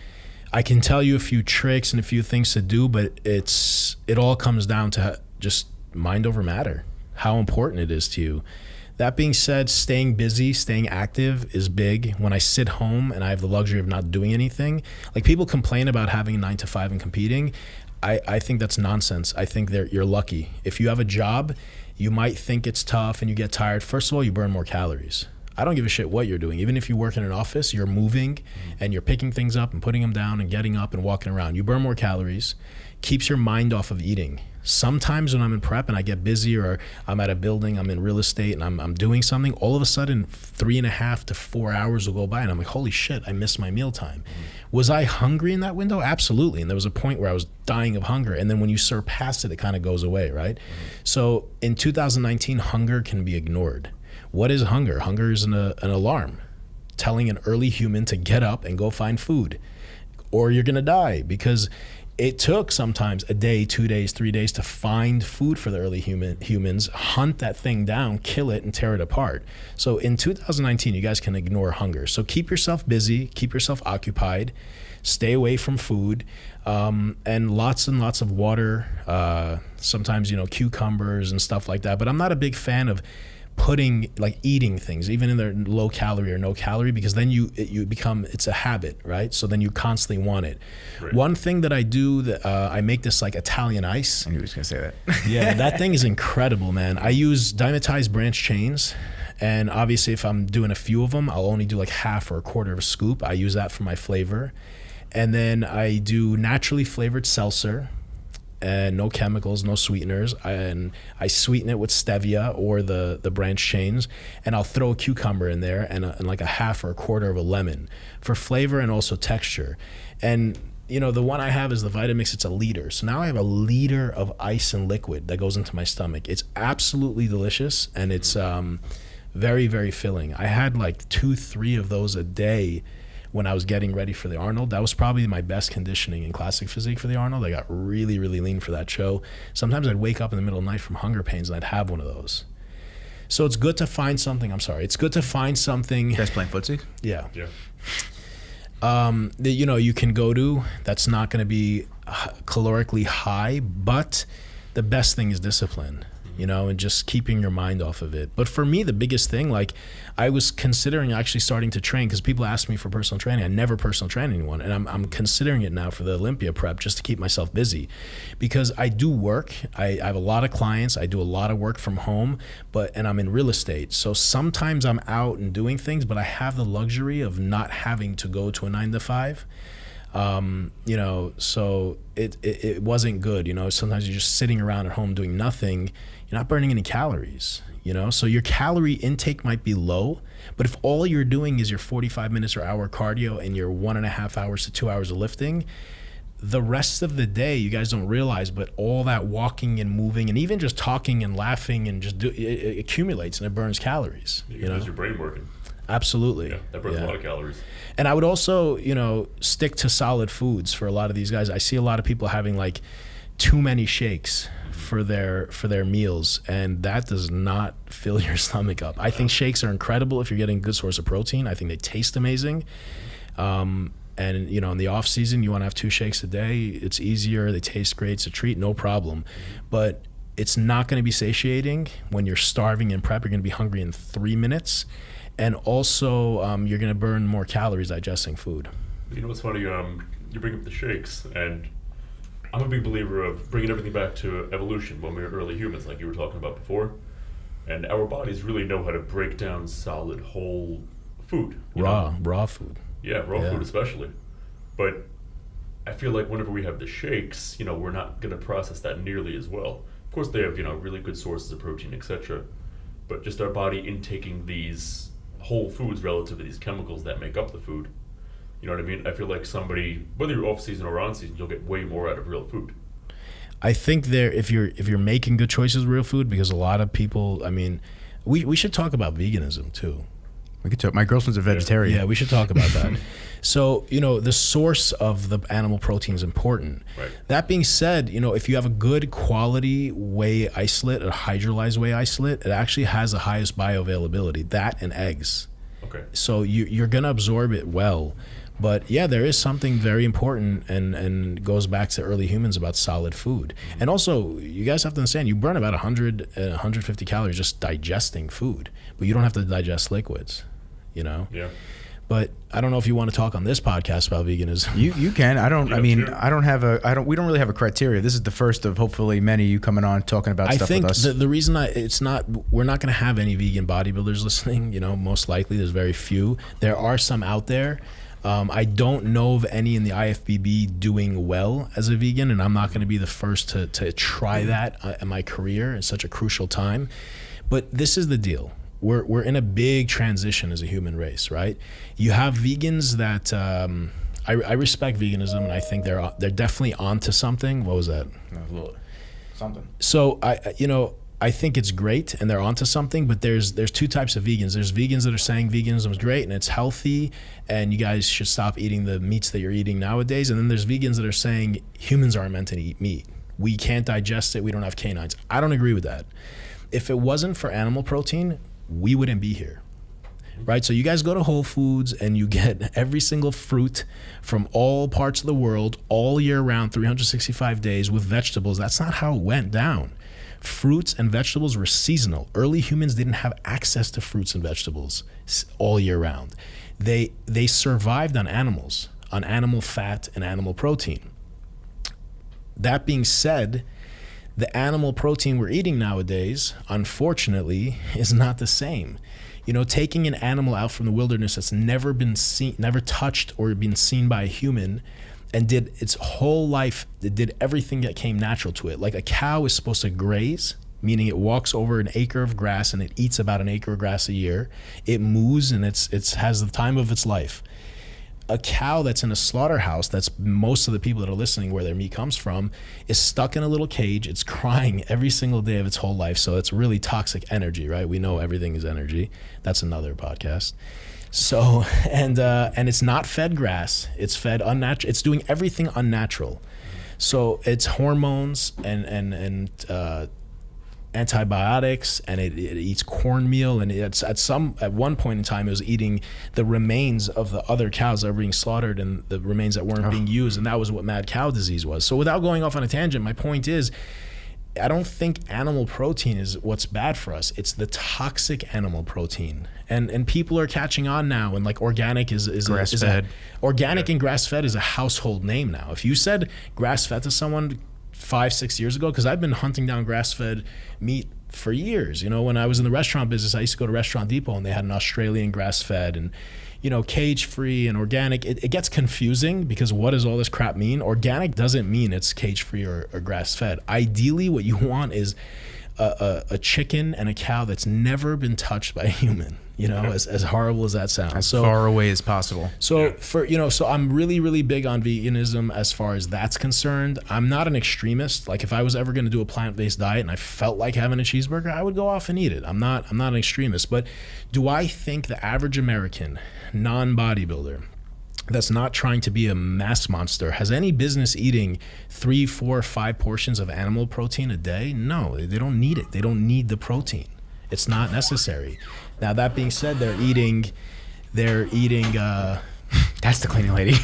I can tell you a few tricks and a few things to do, but it all comes down to just mind over matter, how important it is to you. That being said, staying busy, staying active is big. When I sit home and I have the luxury of not doing anything, like people complain about having a 9 to 5 and competing, I think that's nonsense. I think you're lucky. If you have a job, you might think it's tough and you get tired. First of all, you burn more calories. I don't give a shit what you're doing. Even if you work in an office, you're moving and you're picking things up and putting them down and getting up and walking around. You burn more calories, keeps your mind off of eating. Sometimes when I'm in prep and I get busy or I'm at a building, I'm in real estate and I'm doing something, all of a sudden 3.5 to 4 hours will go by and I'm like, holy shit, I missed my mealtime. Was I hungry in that window? Absolutely. And there was a point where I was dying of hunger. And then when you surpass it, it kind of goes away, right? So in 2019, hunger can be ignored. What is hunger? Hunger is an alarm telling an early human to get up and go find food, or you're going to die, because it took sometimes a day, 2 days, 3 days to find food for the early humans, hunt that thing down, kill it, and tear it apart. So in 2019, you guys can ignore hunger. So keep yourself busy, keep yourself occupied, stay away from food, and lots of water, sometimes, cucumbers and stuff like that. But I'm not a big fan of eating things, even in their low calorie or no calorie, because then it's a habit, right? So then you constantly want it. Right. One thing that I do, I make this like Italian ice. I knew he was gonna say that. Yeah, that thing is incredible, man. I use dimetized branch chains, and obviously if I'm doing a few of them, I'll only do like half or a quarter of a scoop. I use that for my flavor. And then I do naturally flavored seltzer, and no chemicals, no sweeteners, and I sweeten it with stevia or the branch chains, and I'll throw a cucumber in there and like a half or a quarter of a lemon for flavor and also texture. And the one I have is the Vitamix. It's a liter, so now I have a liter of ice and liquid that goes into my stomach. It's absolutely delicious, and it's very, very filling. I had like 2-3 of those a day when I was getting ready for the Arnold. That was probably my best conditioning in classic physique for the Arnold. I got really, really lean for that show. Sometimes I'd wake up in the middle of the night from hunger pains and I'd have one of those. So it's good to find something. It's good to find something. You guys playing footsie? Yeah. Yeah. That you can go to that's not going to be calorically high, but the best thing is discipline, and just keeping your mind off of it. But for me, the biggest thing, like, I was considering actually starting to train, because people ask me for personal training. I never personal train anyone, and I'm considering it now for the Olympia prep, just to keep myself busy, because I do work. I have a lot of clients. I do a lot of work from home, and I'm in real estate. So sometimes I'm out and doing things, but I have the luxury of not having to go to a 9 to 5. So it wasn't good. Sometimes you're just sitting around at home doing nothing. You're not burning any calories, so your calorie intake might be low, but if all you're doing is your 45 minutes or hour cardio and your 1.5 hours to 2 hours of lifting, the rest of the day, you guys don't realize, but all that walking and moving and even just talking and laughing and it accumulates and it burns calories. You know, your brain working. Absolutely. Yeah, that burns a lot of calories. And I would also, stick to solid foods for a lot of these guys. I see a lot of people having like too many shakes for their meals, and that does not fill your stomach up. I think shakes are incredible if you're getting a good source of protein. I think they taste amazing. And in the off season, you want to have 2 shakes a day. It's easier. They taste great. It's a treat, no problem. But it's not going to be satiating when you're starving in prep. You're going to be hungry in 3 minutes. And also, you're going to burn more calories digesting food. You know what's funny? You bring up the shakes, and I'm a big believer of bringing everything back to evolution when we were early humans, like you were talking about before. And our bodies really know how to break down solid, whole food. Raw food. Yeah, raw food especially. But I feel like whenever we have the shakes, we're not going to process that nearly as well. Of course, they have, really good sources of protein, etc. But just our body intaking these whole foods relative to these chemicals that make up the food. You know what I mean? I feel like somebody, whether you're off season or on season, you'll get way more out of real food. I think if you're making good choices with real food, because a lot of people, we should talk about veganism too. We could talk. My girlfriend's a vegetarian. Yeah, we should talk about that. So, the source of the animal protein is important. Right. That being said, if you have a good quality whey isolate, a hydrolyzed whey isolate, it actually has the highest bioavailability, that and eggs. Okay. So you're going to absorb it well. But yeah, there is something very important and goes back to early humans about solid food. Mm-hmm. And also, you guys have to understand, you burn about 100, 150 calories just digesting food, but you don't have to digest liquids, Yeah. But I don't know if you want to talk on this podcast about veganism. You can. I don't. Yeah, I mean, sure. We don't really have a criteria. This is the first of hopefully many you coming on talking about stuff with us. I think the reason we're not going to have any vegan bodybuilders listening. Most likely there's very few. There are some out there. I don't know of any in the IFBB doing well as a vegan, and I'm not going to be the first to try that in my career in such a crucial time. But this is the deal. We're in a big transition as a human race, right? You have vegans that I respect veganism, and I think they're definitely onto something. What was that? Something. So I think it's great and they're onto something, but there's 2 types of vegans. There's vegans that are saying veganism is great and it's healthy and you guys should stop eating the meats that you're eating nowadays. And then there's vegans that are saying humans aren't meant to eat meat. We can't digest it. We don't have canines. I don't agree with that. If it wasn't for animal protein, we wouldn't be here. Right? So you guys go to Whole Foods and you get every single fruit from all parts of the world all year round, 365 days with vegetables. That's not how it went down. Fruits and vegetables were seasonal. Early humans didn't have access to fruits and vegetables all year round. They survived on animals, on animal fat and animal protein. That being said, the animal protein we're eating nowadays, unfortunately, is not the same. Taking an animal out from the wilderness that's never been seen, never touched or been seen by a human, and did its whole life, it did everything that came natural to it. Like a cow is supposed to graze, meaning it walks over an acre of grass and it eats about an acre of grass a year. It moves and it has the time of its life. A cow that's in a slaughterhouse, that's most of the people that are listening where their meat comes from, is stuck in a little cage. It's crying every single day of its whole life. So it's really toxic energy, right? We know everything is energy. That's another podcast. So and it's not fed grass. It's fed unnatural. It's doing everything unnatural. So it's hormones and antibiotics, and it eats cornmeal, and it's at one point in time it was eating the remains of the other cows that were being slaughtered and the remains that weren't being used, and that was what mad cow disease was. So without going off on a tangent, my point is, I don't think animal protein is what's bad for us. It's the toxic animal protein, and people are catching on now. And like organic is Grass fed. Organic and grass fed is a household name now. If you said grass fed to someone 5-6 years ago, because I've been hunting down grass fed meat for years. You know, when I was in the restaurant business, I used to go to Restaurant Depot, and they had an Australian grass fed and, you know, cage free and organic. It gets confusing because what does all this crap mean? Organic doesn't mean it's cage free or grass fed. Ideally, what you want is a chicken and a cow that's never been touched by a human, you know, as horrible as that sounds. As far away as possible. So so I'm really, really big on veganism as far as that's concerned. I'm not an extremist. Like if I was ever going to do a plant-based diet and I felt like having a cheeseburger, I would go off and eat it. I'm not an extremist. But do I think the average American non-bodybuilder that's not trying to be a mass monster has any business eating 3, 4, 5 portions of animal protein a day? No, they don't need it. They don't need the protein. It's not necessary. Now that being said, they're eating That's the cleaning lady.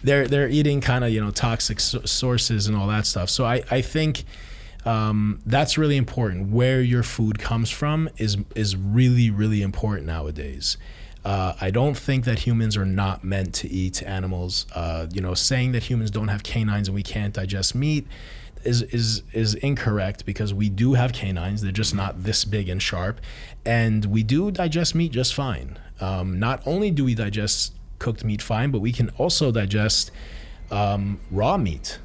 they're eating kind of, you know, toxic sources and all that stuff. So I think that's really important. Where your food comes from is really, really important nowadays. I don't think that humans are not meant to eat animals. You know, saying that humans don't have canines and we can't digest meat is incorrect, because we do have canines. They're just not this big and sharp, and we do digest meat just fine. Not only do we digest cooked meat fine, but we can also digest raw meat.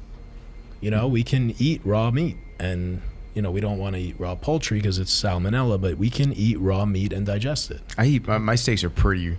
You know, we can eat raw meat, and you know, we don't want to eat raw poultry because it's salmonella, but we can eat raw meat and digest it. I eat my steaks are pretty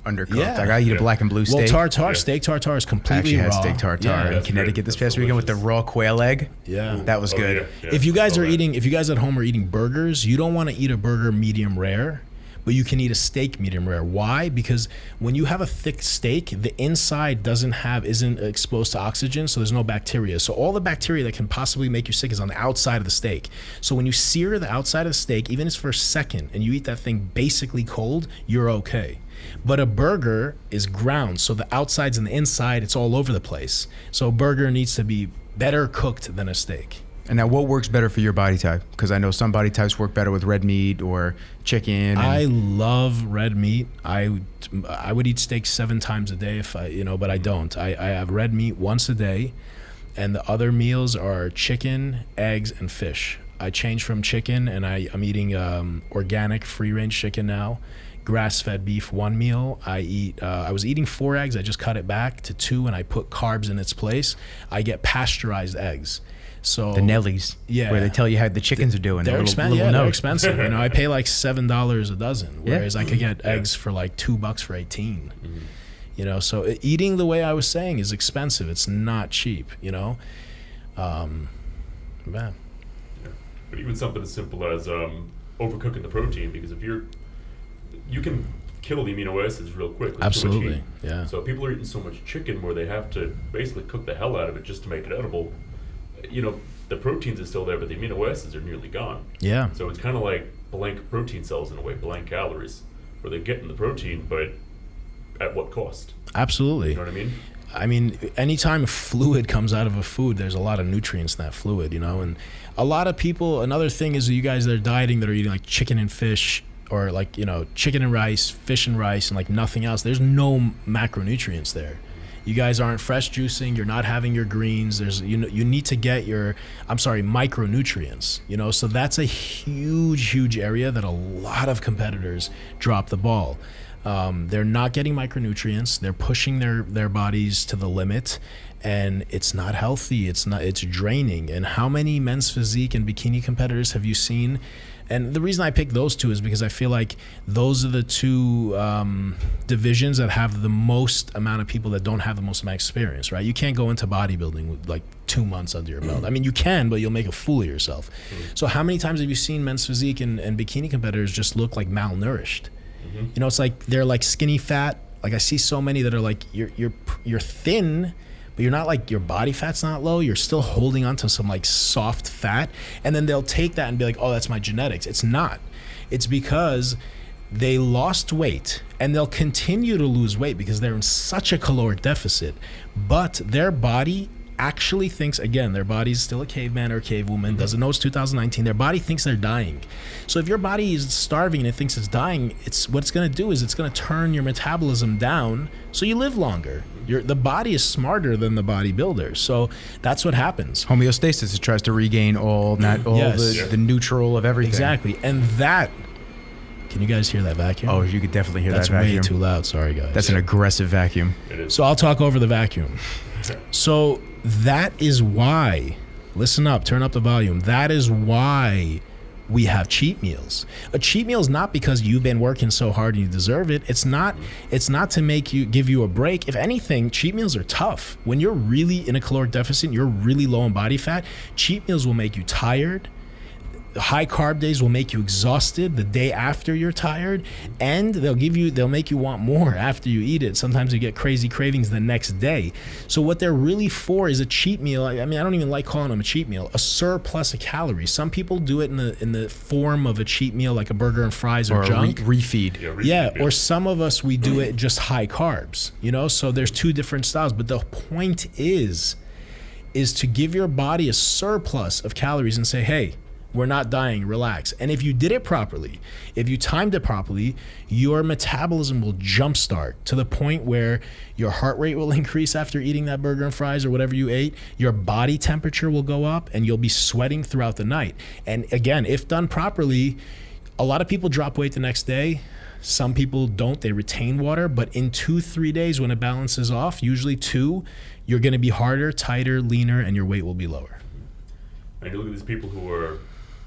undercooked. Yeah. Like I eat a black and blue steak. Well, steak tartare is I completely actually raw. had steak tartare in Connecticut this past weekend with the raw quail egg. Yeah. That was good. Yeah. If you guys Oh, man. if you guys at home are eating burgers, you don't want to eat a burger medium rare, but you can eat a steak medium rare. Why? Because when you have a thick steak, the inside isn't exposed to oxygen, so there's no bacteria. So all the bacteria that can possibly make you sick is on the outside of the steak. So when you sear the outside of the steak, even if it's for a second, and you eat that thing basically cold, you're okay. But a burger is ground, so the outsides and the inside, it's all over the place. So a burger needs to be better cooked than a steak. And now, what works better for your body type? Because I know some body types work better with red meat or chicken. I love red meat. I would eat steak 7 times a day if but I don't. I have red meat once a day, and the other meals are chicken, eggs, and fish. I changed from chicken, and I'm eating organic, free-range chicken now. Grass-fed beef 1 meal. I was eating 4 eggs. I just cut it back to 2, and I put carbs in its place. I get pasteurized eggs. So the Nellies, yeah, where they tell you how the chickens are doing. They're expensive. Yeah, note. they're expensive. You know, I pay like $7 a dozen, whereas I could get eggs for like $2 for 18. Mm-hmm. You know, so eating the way I was saying is expensive. It's not cheap. You know, man. Yeah. But even something as simple as overcooking the protein, because if you can kill the amino acids real quick with too much Absolutely, heat. yeah. So people are eating so much chicken where they have to basically cook the hell out of it just to make it edible. You know, the proteins are still there, but the amino acids are nearly gone. Yeah. So it's kind of like blank protein cells in a way, blank calories, where they're getting the protein, but at what cost? Absolutely. You know what I mean? I mean, anytime fluid comes out of a food, there's a lot of nutrients in that fluid, you know. And a lot of people, another thing is you guys that are dieting that are eating like chicken and fish, or like, you know, chicken and rice, fish and rice, and like nothing else. There's no macronutrients there. You guys aren't fresh juicing. You're not having your greens. You need to get micronutrients. You know, so that's a huge area that a lot of competitors drop the ball. They're not getting micronutrients. They're pushing their bodies to the limit, and it's not healthy. It's draining. And how many men's physique and bikini competitors have you seen? And the reason I pick those two is because I feel like those are the two divisions that have the most amount of people that don't have the most amount of experience, right? You can't go into bodybuilding with like 2 months under your belt. I mean, you can, but you'll make a fool of yourself. So how many times have you seen men's physique and bikini competitors just look like malnourished? You know, it's like they're like skinny fat. Like I see so many that are like, you're thin, but you're not like, your body fat's not low. You're still holding on to some like soft fat. And then they'll take that and be like, oh, that's my genetics. It's not. It's because they lost weight and they'll continue to lose weight because they're in such a caloric deficit. But their body actually thinks, again, their body's still a caveman or a cavewoman, doesn't know it's 2019. Their body thinks they're dying. So if your body is starving and it thinks it's dying, what it's going to do is it's going to turn your metabolism down so you live longer. The body is smarter than the bodybuilder. So that's what happens. Homeostasis, it tries to regain all the neutral of everything. Exactly. And that, can you guys hear that vacuum? Oh, you could definitely hear that's that vacuum. That's way too loud. Sorry, guys. That's an aggressive vacuum. It is. So I'll talk over the vacuum. So that is why, listen up, turn up the volume. That is why we have cheat meals. A cheat meal is not because you've been working so hard and you deserve it. It's not to give you a break. If anything, cheat meals are tough. When you're really in a caloric deficit, you're really low in body fat, cheat meals will make you tired. High carb days will make you exhausted the day after you're tired, and they'll make you want more after you eat it. Sometimes you get crazy cravings the next day. So what they're really for is a cheat meal. I mean, I don't even like calling them a cheat meal, a surplus of calories. Some people do it in the form of a cheat meal, like a burger and fries or junk. Refeed. Yeah, or some of us, we do it just high carbs, you know? So there's two different styles, but the point is to give your body a surplus of calories and say, hey, we're not dying, relax. And if you did it properly, if you timed it properly, your metabolism will jumpstart to the point where your heart rate will increase after eating that burger and fries or whatever you ate. Your body temperature will go up and you'll be sweating throughout the night. And again, if done properly, a lot of people drop weight the next day. Some people don't, they retain water, but in 2-3 days when it balances off, usually 2, you're gonna be harder, tighter, leaner, and your weight will be lower. And you look at these people who are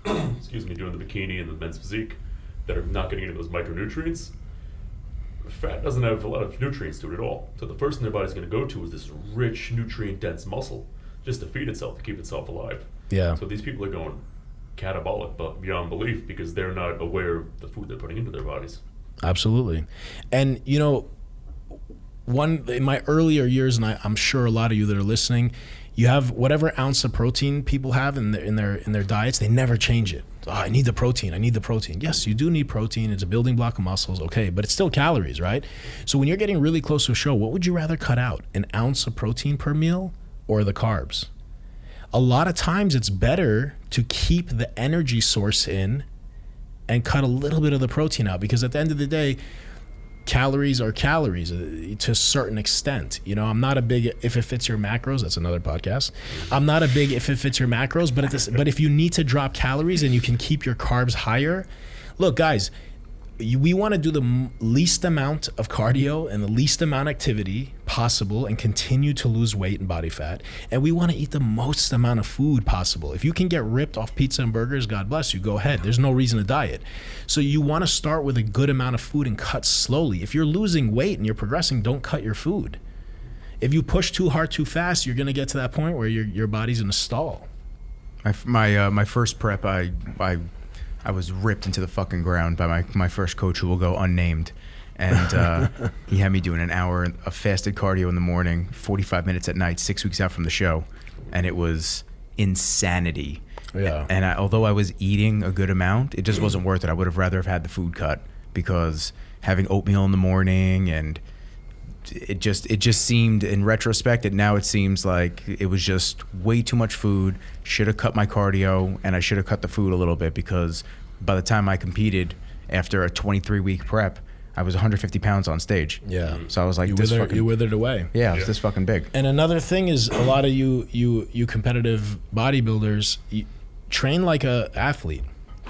doing the bikini and the men's physique that are not getting into those micronutrients. Fat doesn't have a lot of nutrients to it at all. So the first thing their body's going to go to is this rich, nutrient-dense muscle just to feed itself, to keep itself alive. Yeah. So these people are going catabolic, but beyond belief, because they're not aware of the food they're putting into their bodies. Absolutely. And, you know, in my earlier years, and I'm sure a lot of you that are listening, you have whatever ounce of protein people have in their diets, they never change it. Oh, I need the protein. Yes, you do need protein. It's a building block of muscles. Okay, but it's still calories, right? So when you're getting really close to a show, what would you rather cut out? An ounce of protein per meal or the carbs? A lot of times it's better to keep the energy source in and cut a little bit of the protein out, because at the end of the day, calories are calories to a certain extent. You know, I'm not a big if it fits your macros. That's another podcast. I'm not a big if it fits your macros, but if you need to drop calories and you can keep your carbs higher, look, guys, we want to do the least amount of cardio and the least amount of activity possible and continue to lose weight and body fat. And we want to eat the most amount of food possible. If you can get ripped off pizza and burgers, God bless you, go ahead. There's no reason to diet. So you want to start with a good amount of food and cut slowly. If you're losing weight and you're progressing, don't cut your food. If you push too hard too fast, you're going to get to that point where your body's in a stall. My first prep, I was ripped into the fucking ground by my first coach, who will go unnamed. And he had me doing an hour of fasted cardio in the morning, 45 minutes at night, 6 weeks out from the show. And it was insanity. Yeah. And although I was eating a good amount, it just wasn't worth it. I would have rather have had the food cut, because having oatmeal in the morning, and it just seemed, in retrospect, it seems like it was just way too much food. Should have cut my cardio, and I should have cut the food a little bit, because by the time I competed after a 23-week prep, I was 150 pounds on stage. Yeah. So I was like, you withered away. Yeah, I was this fucking big. And another thing is, a lot of you competitive bodybuilders, you train like a athlete.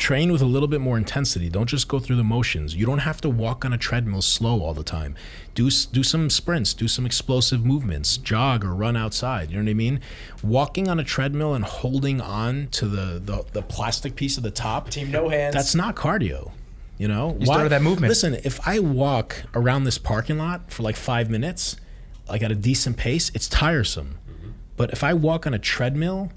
train with a little bit more intensity. Don't just go through the motions. You don't have to walk on a treadmill slow all the time. Do some sprints, do some explosive movements, jog or run outside. You know what I mean? Walking on a treadmill and holding on to the plastic piece at the top. Team no hands. That's not cardio. You know? You started that movement. Listen, if I walk around this parking lot for like 5 minutes, like at a decent pace, it's tiresome. But if I walk on a treadmill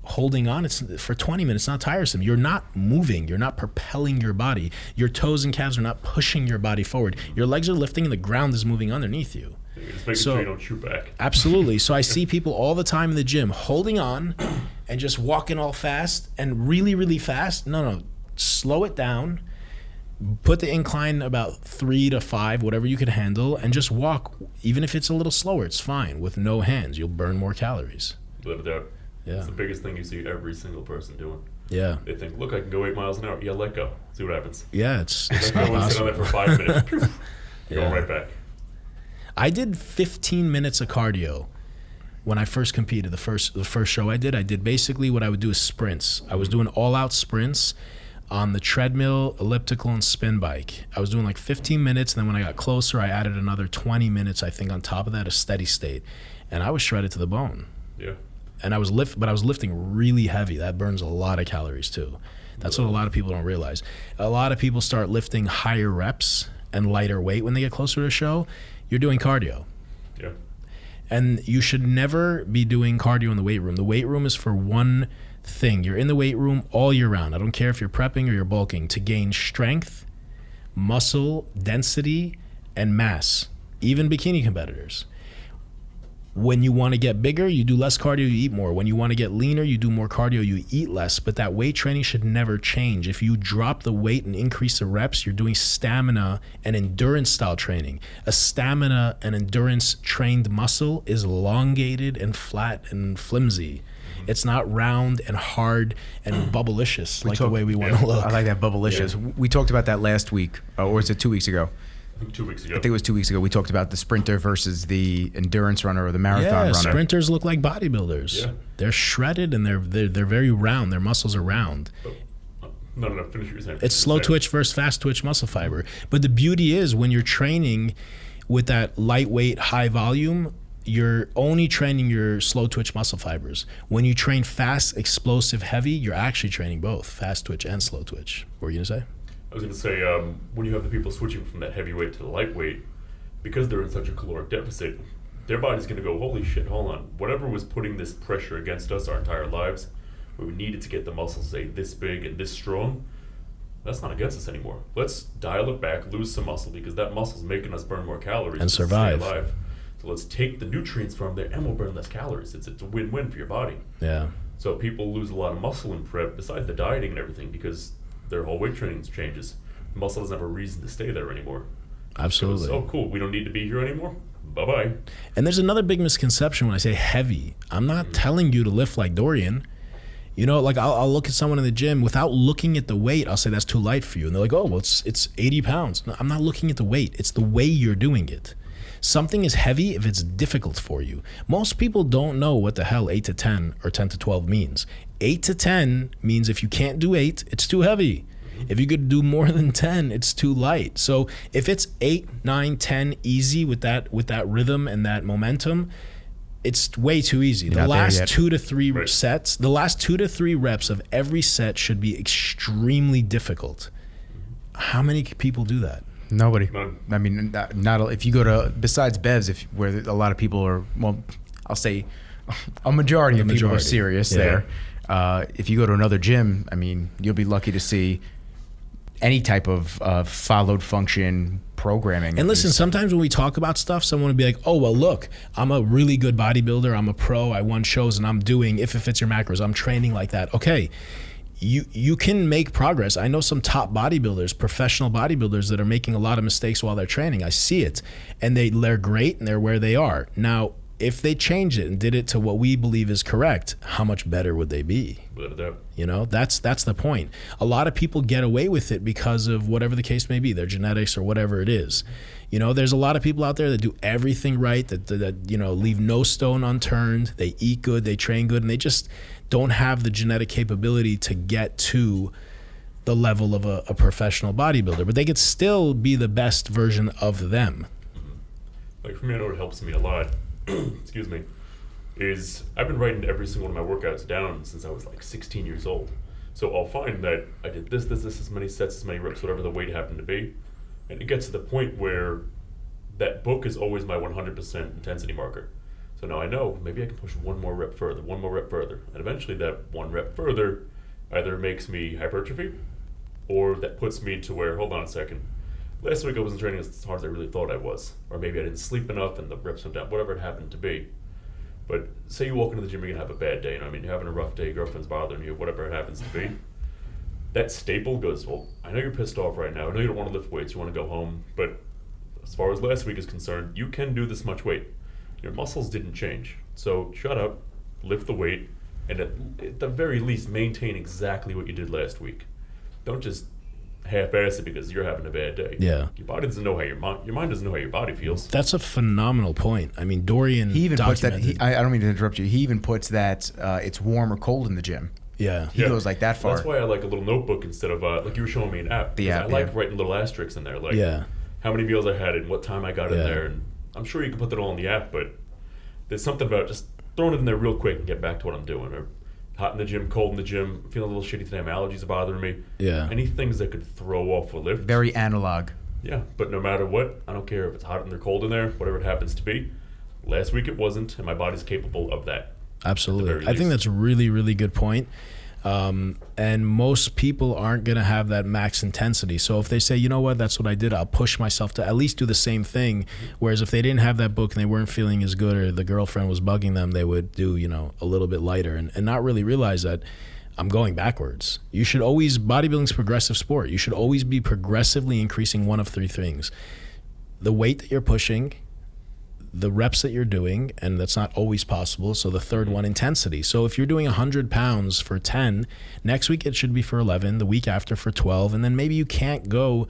holding on, it's for 20 minutes, not tiresome. You're not moving, you're not propelling your body. Your toes and calves are not pushing your body forward. Your legs are lifting and the ground is moving underneath you. Just making sure you don't shoot back. Absolutely. So I see people all the time in the gym holding on and just walking all fast and really, really fast. No, slow it down. Put the incline about 3 to 5, whatever you can handle, and just walk. Even if it's a little slower, it's fine. With no hands, you'll burn more calories. Without a doubt. Yeah. It's the biggest thing you see every single person doing. Yeah. They think, look, I can go 8 miles an hour. Yeah, let go. See what happens. Yeah, it's Don't not go and sit on possible. there for 5 minutes. You're Yeah. going right back. I did 15 minutes of cardio when I first competed. The first show I did basically what I would do is sprints. I was doing all-out sprints on the treadmill, elliptical, and spin bike. I was doing like 15 minutes, and then when I got closer, I added another 20 minutes, I think, on top of that, a steady state. And I was shredded to the bone. Yeah. And I was lifting really heavy. That burns a lot of calories too. That's what a lot of people don't realize. A lot of people start lifting higher reps and lighter weight when they get closer to a show. You're doing cardio. Yeah. And you should never be doing cardio in the weight room. The weight room is for one thing. You're in the weight room all year round. I don't care if you're prepping or you're bulking, to gain strength, muscle, density, and mass. Even bikini competitors. When you want to get bigger, you do less cardio, you eat more. When you want to get leaner, you do more cardio, you eat less. But that weight training should never change. If you drop the weight and increase the reps, you're doing stamina and endurance style training. A stamina and endurance trained muscle is elongated and flat and flimsy. It's not round and hard and bubblicious like the way we want to look. I like that bubblicious. Yeah. We talked about that last week, or was it 2 weeks ago? I think 2 weeks ago. I think it was 2 weeks ago. We talked about the sprinter versus the endurance runner or the marathon runner. Sprinters look like bodybuilders. Yeah. They're shredded and they're very round. Their muscles are round. No, finish what you're saying. It's slow twitch versus fast twitch muscle fiber. But the beauty is when you're training with that lightweight, high volume, you're only training your slow twitch muscle fibers. When you train fast, explosive, heavy, you're actually training both fast twitch and slow twitch. What were you gonna say? I was going to say, when you have the people switching from that heavyweight to the lightweight, because they're in such a caloric deficit, their body's going to go, holy shit, hold on. Whatever was putting this pressure against us our entire lives, where we needed to get the muscles, say, this big and this strong, that's not against us anymore. Let's dial it back, lose some muscle, because that muscle's making us burn more calories. And to stay survive. alive. So let's take the nutrients from there, and we'll burn less calories. It's a win-win for your body. Yeah. So people lose a lot of muscle in prep, besides the dieting and everything, because their whole weight training changes. The muscle doesn't have a reason to stay there anymore. Absolutely. Oh, cool. We don't need to be here anymore. Bye-bye. And there's another big misconception when I say heavy. I'm not telling you to lift like Dorian. You know, like I'll look at someone in the gym without looking at the weight. I'll say that's too light for you. And they're like, oh, well, it's 80 pounds. No, I'm not looking at the weight. It's the way you're doing it. Something is heavy if it's difficult for you. Most people don't know what the hell 8 to 10 or 10 to 12 means. 8 to 10 means if you can't do 8, it's too heavy. If you could do more than 10, it's too light. So if it's 8, 9, 10 easy with that rhythm and that momentum, it's way too easy. The last 2 to 3 sets, the last 2 to 3 reps of every set should be extremely difficult. How many people do that? Nobody. None. I mean, not if you go to, besides Bev's, where a lot of people are, well, I'll say a majority of people are serious there. If you go to another gym, I mean, you'll be lucky to see any type of followed function programming. And listen, sometimes when we talk about stuff, someone would be like, oh, well, look, I'm a really good bodybuilder. I'm a pro. I won shows and I'm doing, if it fits your macros, I'm training like that. Okay. You can make progress. I know some top bodybuilders, professional bodybuilders that are making a lot of mistakes while they're training. I see it. And they're great and they're where they are. Now, if they changed it and did it to what we believe is correct, how much better would they be? You know, that's the point. A lot of people get away with it because of whatever the case may be, their genetics or whatever it is. You know, there's a lot of people out there that do everything right, that you know, leave no stone unturned. They eat good, they train good, and they just don't have the genetic capability to get to the level of a professional bodybuilder, but they could still be the best version of them. Like for me, I know what helps me a lot, excuse me, is I've been writing every single one of my workouts down since I was like 16 years old. So I'll find that I did this, as many sets, as many reps, whatever the weight happened to be. And it gets to the point where that book is always my 100% intensity marker. So now I know maybe I can push one more rep further. And eventually that one rep further either makes me hypertrophy or that puts me to where, hold on a second, last week I wasn't training as hard as I really thought I was. Or maybe I didn't sleep enough and the reps went down, whatever it happened to be. But say you walk into the gym, you're going to have a bad day. You know what I mean? You're having a rough day, your girlfriend's bothering you, whatever it happens to be. That staple goes, well, I know you're pissed off right now. I know you don't want to lift weights. You want to go home. But as far as last week is concerned, you can do this much weight. Your muscles didn't change. So shut up, lift the weight, and at the very least, maintain exactly what you did last week. Don't just half-ass it because you're having a bad day. Yeah. Your body doesn't know how your mind doesn't know how your body feels. That's a phenomenal point. I mean, Dorian He even puts that. documented- I don't mean to interrupt you. He even puts that it's warm or cold in the gym. Yeah. He goes like that far. That's why I like a little notebook instead of like you were showing me an app. The Because app, I like yeah. writing little asterisks in there, like Yeah. how many meals I had and what time I got in Yeah. there. And I'm sure you can put that all in the app, but there's something about just throwing it in there real quick and get back to what I'm doing. Or hot in the gym, cold in the gym, feeling a little shitty today. My allergies are bothering me. Yeah. Any things that could throw off a lift. Very analog. Yeah, but no matter what, I don't care if it's hot in there, cold in there, whatever it happens to be. Last week it wasn't, and my body's capable of that. Absolutely. I think least. that's a really, really good point. And most people aren't going to have that max intensity. So if they say, you know what, that's what I did, I'll push myself to at least do the same thing. Whereas if they didn't have that book and they weren't feeling as good or the girlfriend was bugging them, they would do, a little bit lighter and not really realize that I'm going backwards. You should always, bodybuilding's a progressive sport. You should always be progressively increasing one of three things: the weight that you're pushing, the reps that you're doing, and that's not always possible. So the third one, intensity. So if you're doing 100 pounds for 10, next week it should be for 11, the week after for 12, and then maybe you can't go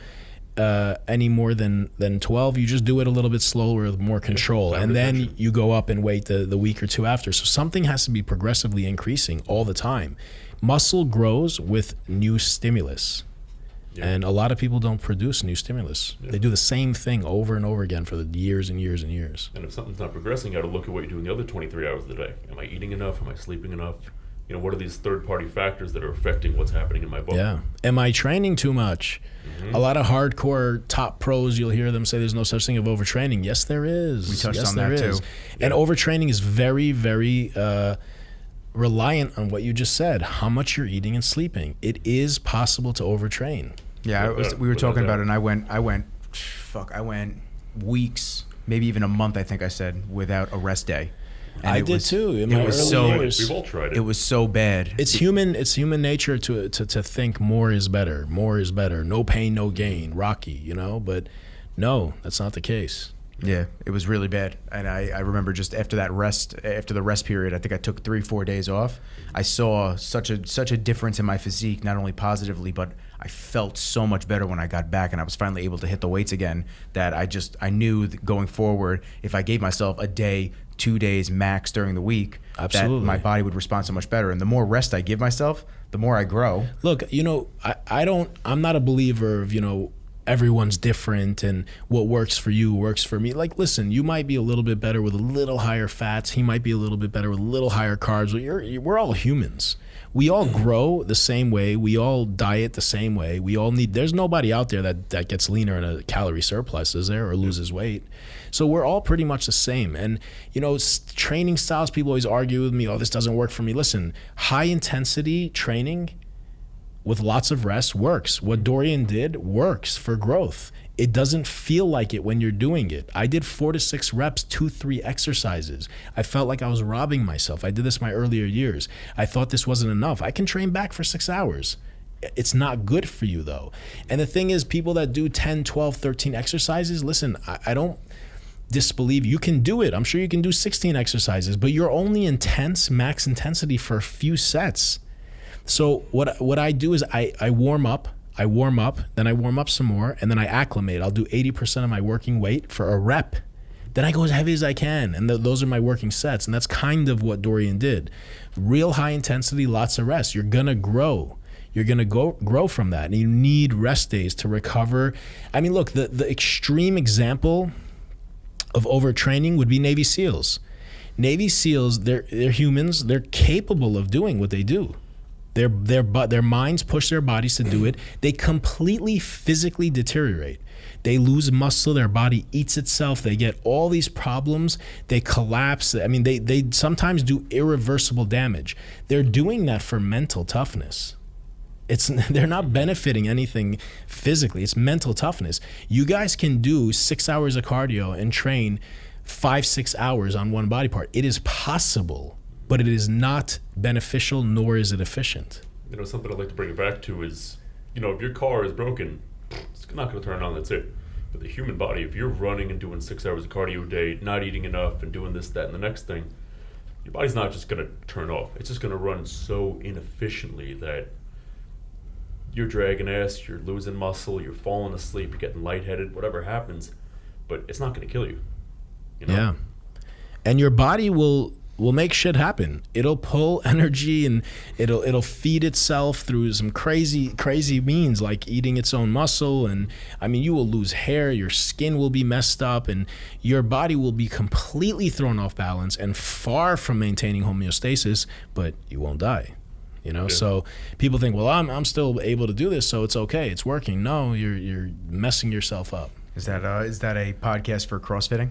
any more than 12. You just do it a little bit slower with more control, and then you go up in weight the week or two after. So something has to be progressively increasing all the time. Muscle grows with new stimulus. Yeah. And a lot of people don't produce new stimulus. Yeah. They do the same thing over and over again for the years and years and years. And if something's not progressing, you got to look at what you're doing the other 23 hours of the day. Am I eating enough? Am I sleeping enough? What are these third-party factors that are affecting what's happening in my body? Yeah. Am I training too much? A lot of hardcore top pros, you'll hear them say there's no such thing as overtraining. Yes, there is. We touched yes, on there that is. too. And overtraining is very, very reliant on what you just said, how much you're eating and sleeping. It is possible to overtrain. Yeah, we were talking about it, and I went weeks, maybe even a month, I think I said, without a rest day. And I did too in my early years. We've all tried it. It was so bad. It's human nature to think more is better. More is better. No pain, no gain. Rocky, but no, that's not the case. Yeah, it was really bad. And I remember just after the rest period, I think I took 3-4 days off. I saw such a difference in my physique, not only positively, but I felt so much better when I got back and I was finally able to hit the weights again, that I knew that going forward, if I gave myself a day, 2 days max during the week, Absolutely, that my body would respond so much better. And the more rest I give myself, the more I grow. Look, I'm not a believer of, everyone's different and what works for you works for me. Like, listen, you might be a little bit better with a little higher fats. He might be a little bit better with a little higher carbs. But we're all humans. We all grow the same way. We all diet the same way. There's nobody out there that gets leaner in a calorie surplus, is there, or loses weight. So we're all pretty much the same. And, training styles, people always argue with me, oh, this doesn't work for me. Listen, high intensity training with lots of rest works. What Dorian did works for growth. It doesn't feel like it when you're doing it. I did 4 to 6 reps, 2-3 exercises. I felt like I was robbing myself. I did this my earlier years. I thought this wasn't enough. I can train back for 6 hours. It's not good for you though. And the thing is, people that do 10, 12, 13 exercises, listen, I don't disbelieve you can do it. I'm sure you can do 16 exercises, but you're only max intensity for a few sets. So what I do is I warm up, then I warm up some more, and then I acclimate. I'll do 80% of my working weight for a rep. Then I go as heavy as I can, and those are my working sets. And that's kind of what Dorian did. Real high intensity, lots of rest. You're gonna grow. You're going to grow from that. And you need rest days to recover. I mean, look, the extreme example of overtraining would be Navy SEALs. Navy SEALs, they're humans. They're capable of doing what they do. Their minds push their bodies to do it. They completely physically deteriorate. They lose muscle. Their body eats itself. They get all these problems. They collapse. I mean, they sometimes do irreversible damage. They're doing that for mental toughness. They're not benefiting anything physically. It's mental toughness. You guys can do 6 hours of cardio and train 5-6 hours on one body part. It is possible, but it is not beneficial, nor is it efficient. You know, something I'd like to bring it back to is, you know, if your car is broken, it's not going to turn on, that's it. But the human body, if you're running and doing 6 hours of cardio a day, not eating enough and doing this, that, and the next thing, your body's not just going to turn off. It's just going to run so inefficiently that you're dragging ass, you're losing muscle, you're falling asleep, you're getting lightheaded, whatever happens, but it's not going to kill you. You know? Yeah. And your body will make shit happen. It'll pull energy and it'll feed itself through some crazy means, like eating its own muscle. And I mean, you will lose hair, your skin will be messed up, and your body will be completely thrown off balance and far from maintaining homeostasis, but you won't die. You know, Yeah. So people think, well, I'm still able to do this, so it's okay, it's working. No, you're messing yourself up. Is that a podcast for CrossFitting?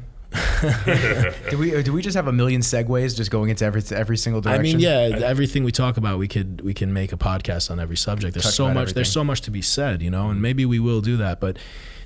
do we just have a million segues just going into every single direction? I mean, yeah, everything we talk about, we can make a podcast on every subject. There's Touch so about much. everything. There's so much to be said, you know, and maybe we will do that. But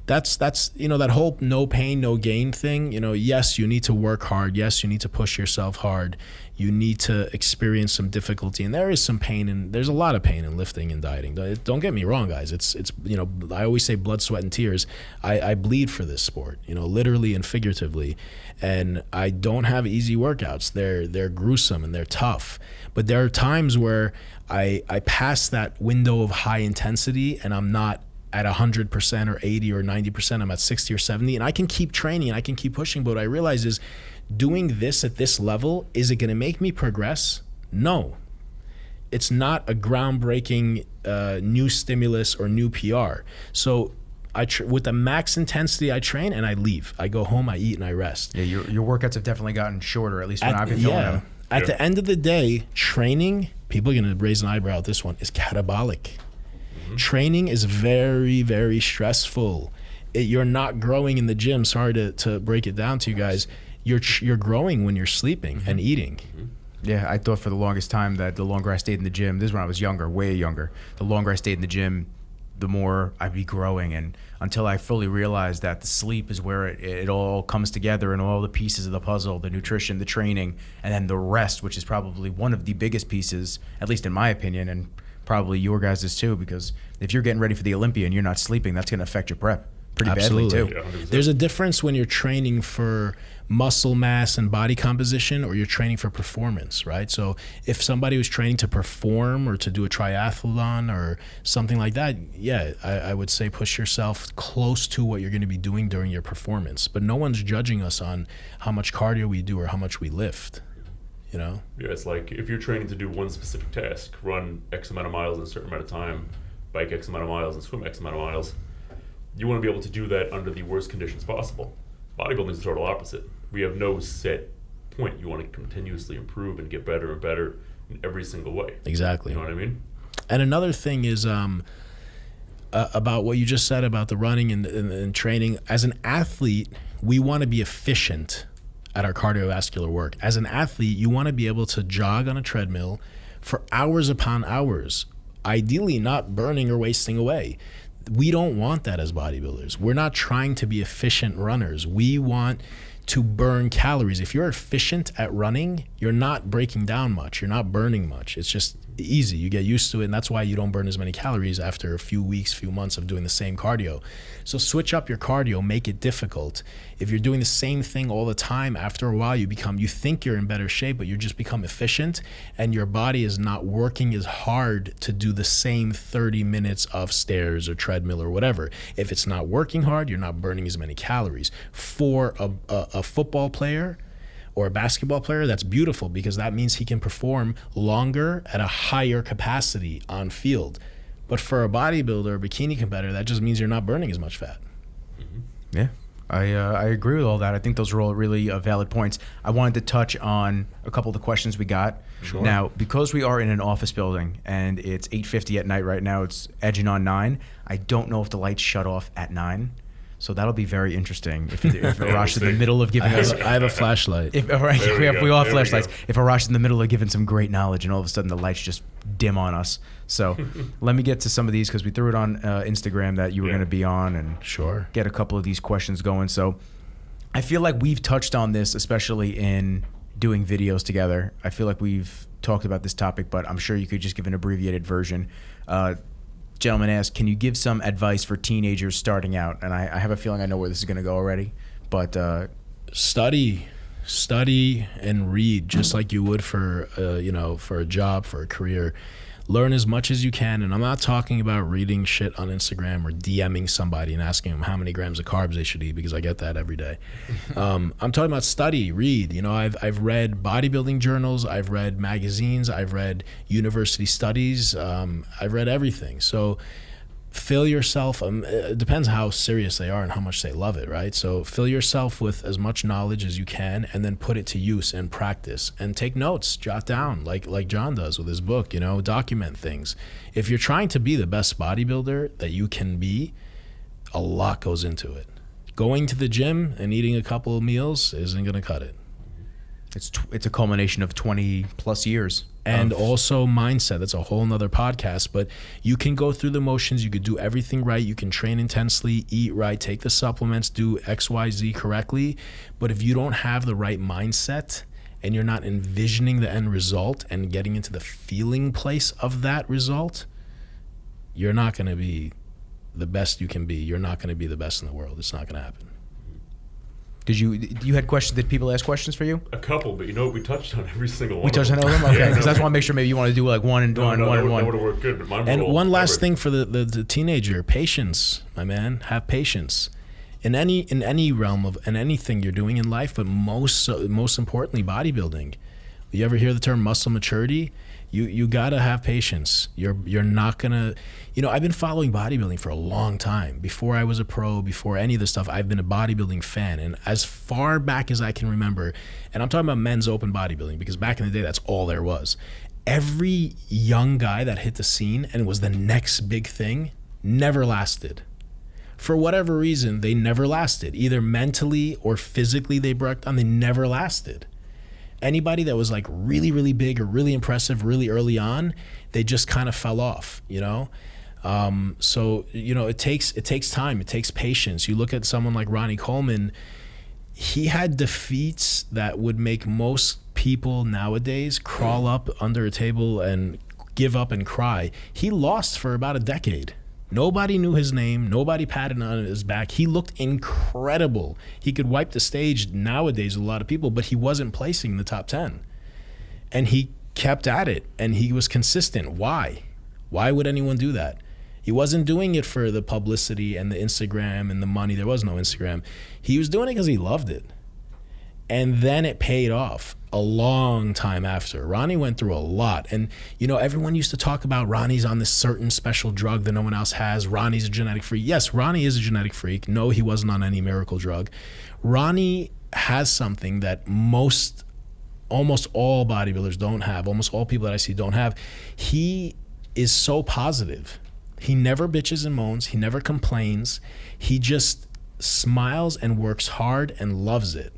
that's you know, that whole no pain, no gain thing. You know, yes, you need to work hard. Yes, you need to push yourself hard. You need to experience some difficulty, and there is some pain, and there's a lot of pain in lifting and dieting. Don't get me wrong, guys. It's you know, I always say blood, sweat, and tears. I bleed for this sport, you know, literally and figuratively, and I don't have easy workouts. They're gruesome and they're tough, but there are times where I pass that window of high intensity, and I'm not at 100% or 80 or 90%. I'm at 60 or 70, and I can keep training and I can keep pushing. But what I realize is, doing this at this level, is it going to make me progress? No. It's not a groundbreaking new stimulus or new PR. So with the max intensity, I train and I leave. I go home, I eat, and I rest. Yeah, your workouts have definitely gotten shorter, at least when I've been feeling them. At the end of the day, training, people are going to raise an eyebrow at this one, is catabolic. Training is very, very stressful. You're not growing in the gym. Sorry to break it down to you guys. You're growing when you're sleeping and eating. Yeah, I thought for the longest time that the longer I stayed in the gym, this is when I was younger, way younger, the longer I stayed in the gym, the more I'd be growing. And until I fully realized that the sleep is where it all comes together, and all the pieces of the puzzle, the nutrition, the training, and then the rest, which is probably one of the biggest pieces, at least in my opinion, and probably your guys' too, because if you're getting ready for the Olympia and you're not sleeping, that's going to affect your prep pretty badly too. Yeah, 100%. There's a difference when you're training for muscle mass and body composition, or you're training for performance, right? So if somebody was training to perform or to do a triathlon or something like that, yeah, I would say push yourself close to what you're going to be doing during your performance. But no one's judging us on how much cardio we do or how much we lift, you know? Yeah, it's like if you're training to do one specific task, run X amount of miles in a certain amount of time, bike X amount of miles, and swim X amount of miles, you want to be able to do that under the worst conditions possible. Bodybuilding is the total opposite. We have no set point. You want to continuously improve and get better and better in every single way. Exactly. You know what I mean? And another thing is about what you just said about the running and training. As an athlete, we want to be efficient at our cardiovascular work. As an athlete, you want to be able to jog on a treadmill for hours upon hours, ideally not burning or wasting away. We don't want that as bodybuilders. We're not trying to be efficient runners. We want to burn calories. If you're efficient at running, you're not breaking down much. You're not burning much. It's just easy. You get used to it, and that's why you don't burn as many calories after a few weeks, few months of doing the same cardio. So switch up your cardio, make it difficult. If you're doing the same thing all the time, after a while you think you're in better shape, but you just become efficient, and your body is not working as hard to do the same 30 minutes of stairs or treadmill or whatever. If it's not working hard, you're not burning as many calories. For a football player or a basketball player, that's beautiful, because that means he can perform longer at a higher capacity on field. But for a bodybuilder, a bikini competitor, that just means you're not burning as much fat. Yeah, I agree with all that. I think those are all really valid points. I wanted to touch on a couple of the questions we got. Sure. Now, because we are in an office building and it's 8:50 at night right now, it's edging on 9. I don't know if the lights shut off at 9. So that'll be very interesting if Arash is in the middle of giving us... I have a flashlight. We all have flashlights. If Arash is in the middle of giving some great knowledge and all of a sudden the lights just dim on us. So let me get to some of these because we threw it on Instagram that you were going to be on and Sure. get a couple of these questions going. So I feel like we've touched on this, especially in doing videos together. I feel like we've talked about this topic, but I'm sure you could just give an abbreviated version. Gentleman asked, can you give some advice for teenagers starting out? And I have a feeling I know where this is going to go already, but Study and read just like you would for for a job, for a career. Learn as much as you can, and I'm not talking about reading shit on Instagram or DMing somebody and asking them how many grams of carbs they should eat, because I get that every day. I'm talking about study, read. I've read bodybuilding journals, I've read magazines, I've read university studies, I've read everything. So fill yourself, it depends how serious they are and how much they love it, right? So fill yourself with as much knowledge as you can and then put it to use and practice and take notes, jot down like John does with his book, document things. If you're trying to be the best bodybuilder that you can be, a lot goes into it. Going to the gym and eating a couple of meals isn't going to cut it. it's a culmination of 20 plus years. And also mindset. That's a whole nother podcast. But you can go through the motions. You could do everything right. You can train intensely, eat right, take the supplements, do X, Y, Z correctly. But if you don't have the right mindset and you're not envisioning the end result and getting into the feeling place of that result, you're not going to be the best you can be. You're not going to be the best in the world. It's not going to happen. Did you had questions? Did people ask questions for you? A couple, but we touched on every single one. We touched on all of them? Okay, because I just want to make sure maybe you want to do like one and one. That would have worked good, but mine And were all one last covered. thing for the teenager, patience, my man. Have patience. In any realm of anything you're doing in life, but most importantly, bodybuilding. You ever hear the term muscle maturity? You gotta have patience. You're not gonna, I've been following bodybuilding for a long time. Before I was a pro, before any of this stuff, I've been a bodybuilding fan. And as far back as I can remember, and I'm talking about men's open bodybuilding, because back in the day, that's all there was. Every young guy that hit the scene and was the next big thing never lasted. For whatever reason, they never lasted. Either mentally or physically they broke down, they never lasted. Anybody that was like really, really big or really impressive really early on, they just kind of fell off, So, it takes time. It takes patience. You look at someone like Ronnie Coleman, he had defeats that would make most people nowadays crawl up under a table and give up and cry. He lost for about a decade. Nobody knew his name. Nobody patted on his back. He looked incredible. He could wipe the stage nowadays with a lot of people, but he wasn't placing in the top 10. And he kept at it, and he was consistent. Why? Why would anyone do that? He wasn't doing it for the publicity and the Instagram and the money. There was no Instagram. He was doing it because he loved it. And then it paid off a long time after. Ronnie went through a lot. And, everyone used to talk about Ronnie's on this certain special drug that no one else has. Ronnie's a genetic freak. Yes, Ronnie is a genetic freak. No, he wasn't on any miracle drug. Ronnie has something that almost all bodybuilders don't have. Almost all people that I see don't have. He is so positive. He never bitches and moans. He never complains. He just smiles and works hard and loves it.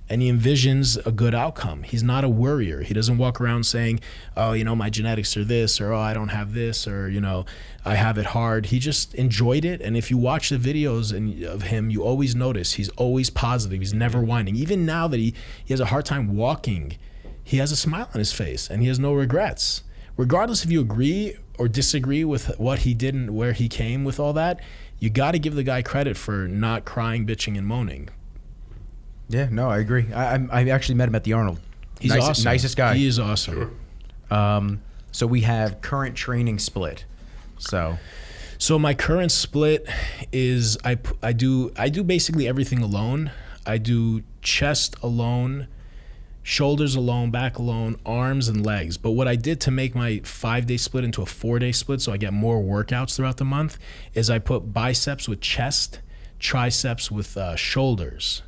And he envisions a good outcome. He's not a worrier. He doesn't walk around saying, oh, my genetics are this, or oh, I don't have this, or, I have it hard. He just enjoyed it. And if you watch the videos of him, you always notice he's always positive. He's never whining. Even now that he has a hard time walking, he has a smile on his face and he has no regrets. Regardless if you agree or disagree with what he did and where he came with all that, you got to give the guy credit for not crying, bitching, and moaning. Yeah, no, I agree. I actually met him at the Arnold. He's awesome. Nicest guy. He is awesome. Sure. So we have current training split. So my current split is I do basically everything alone. I do chest alone, shoulders alone, back alone, arms and legs. But what I did to make my 5-day split into a 4-day split so I get more workouts throughout the month is I put biceps with chest, triceps with shoulders.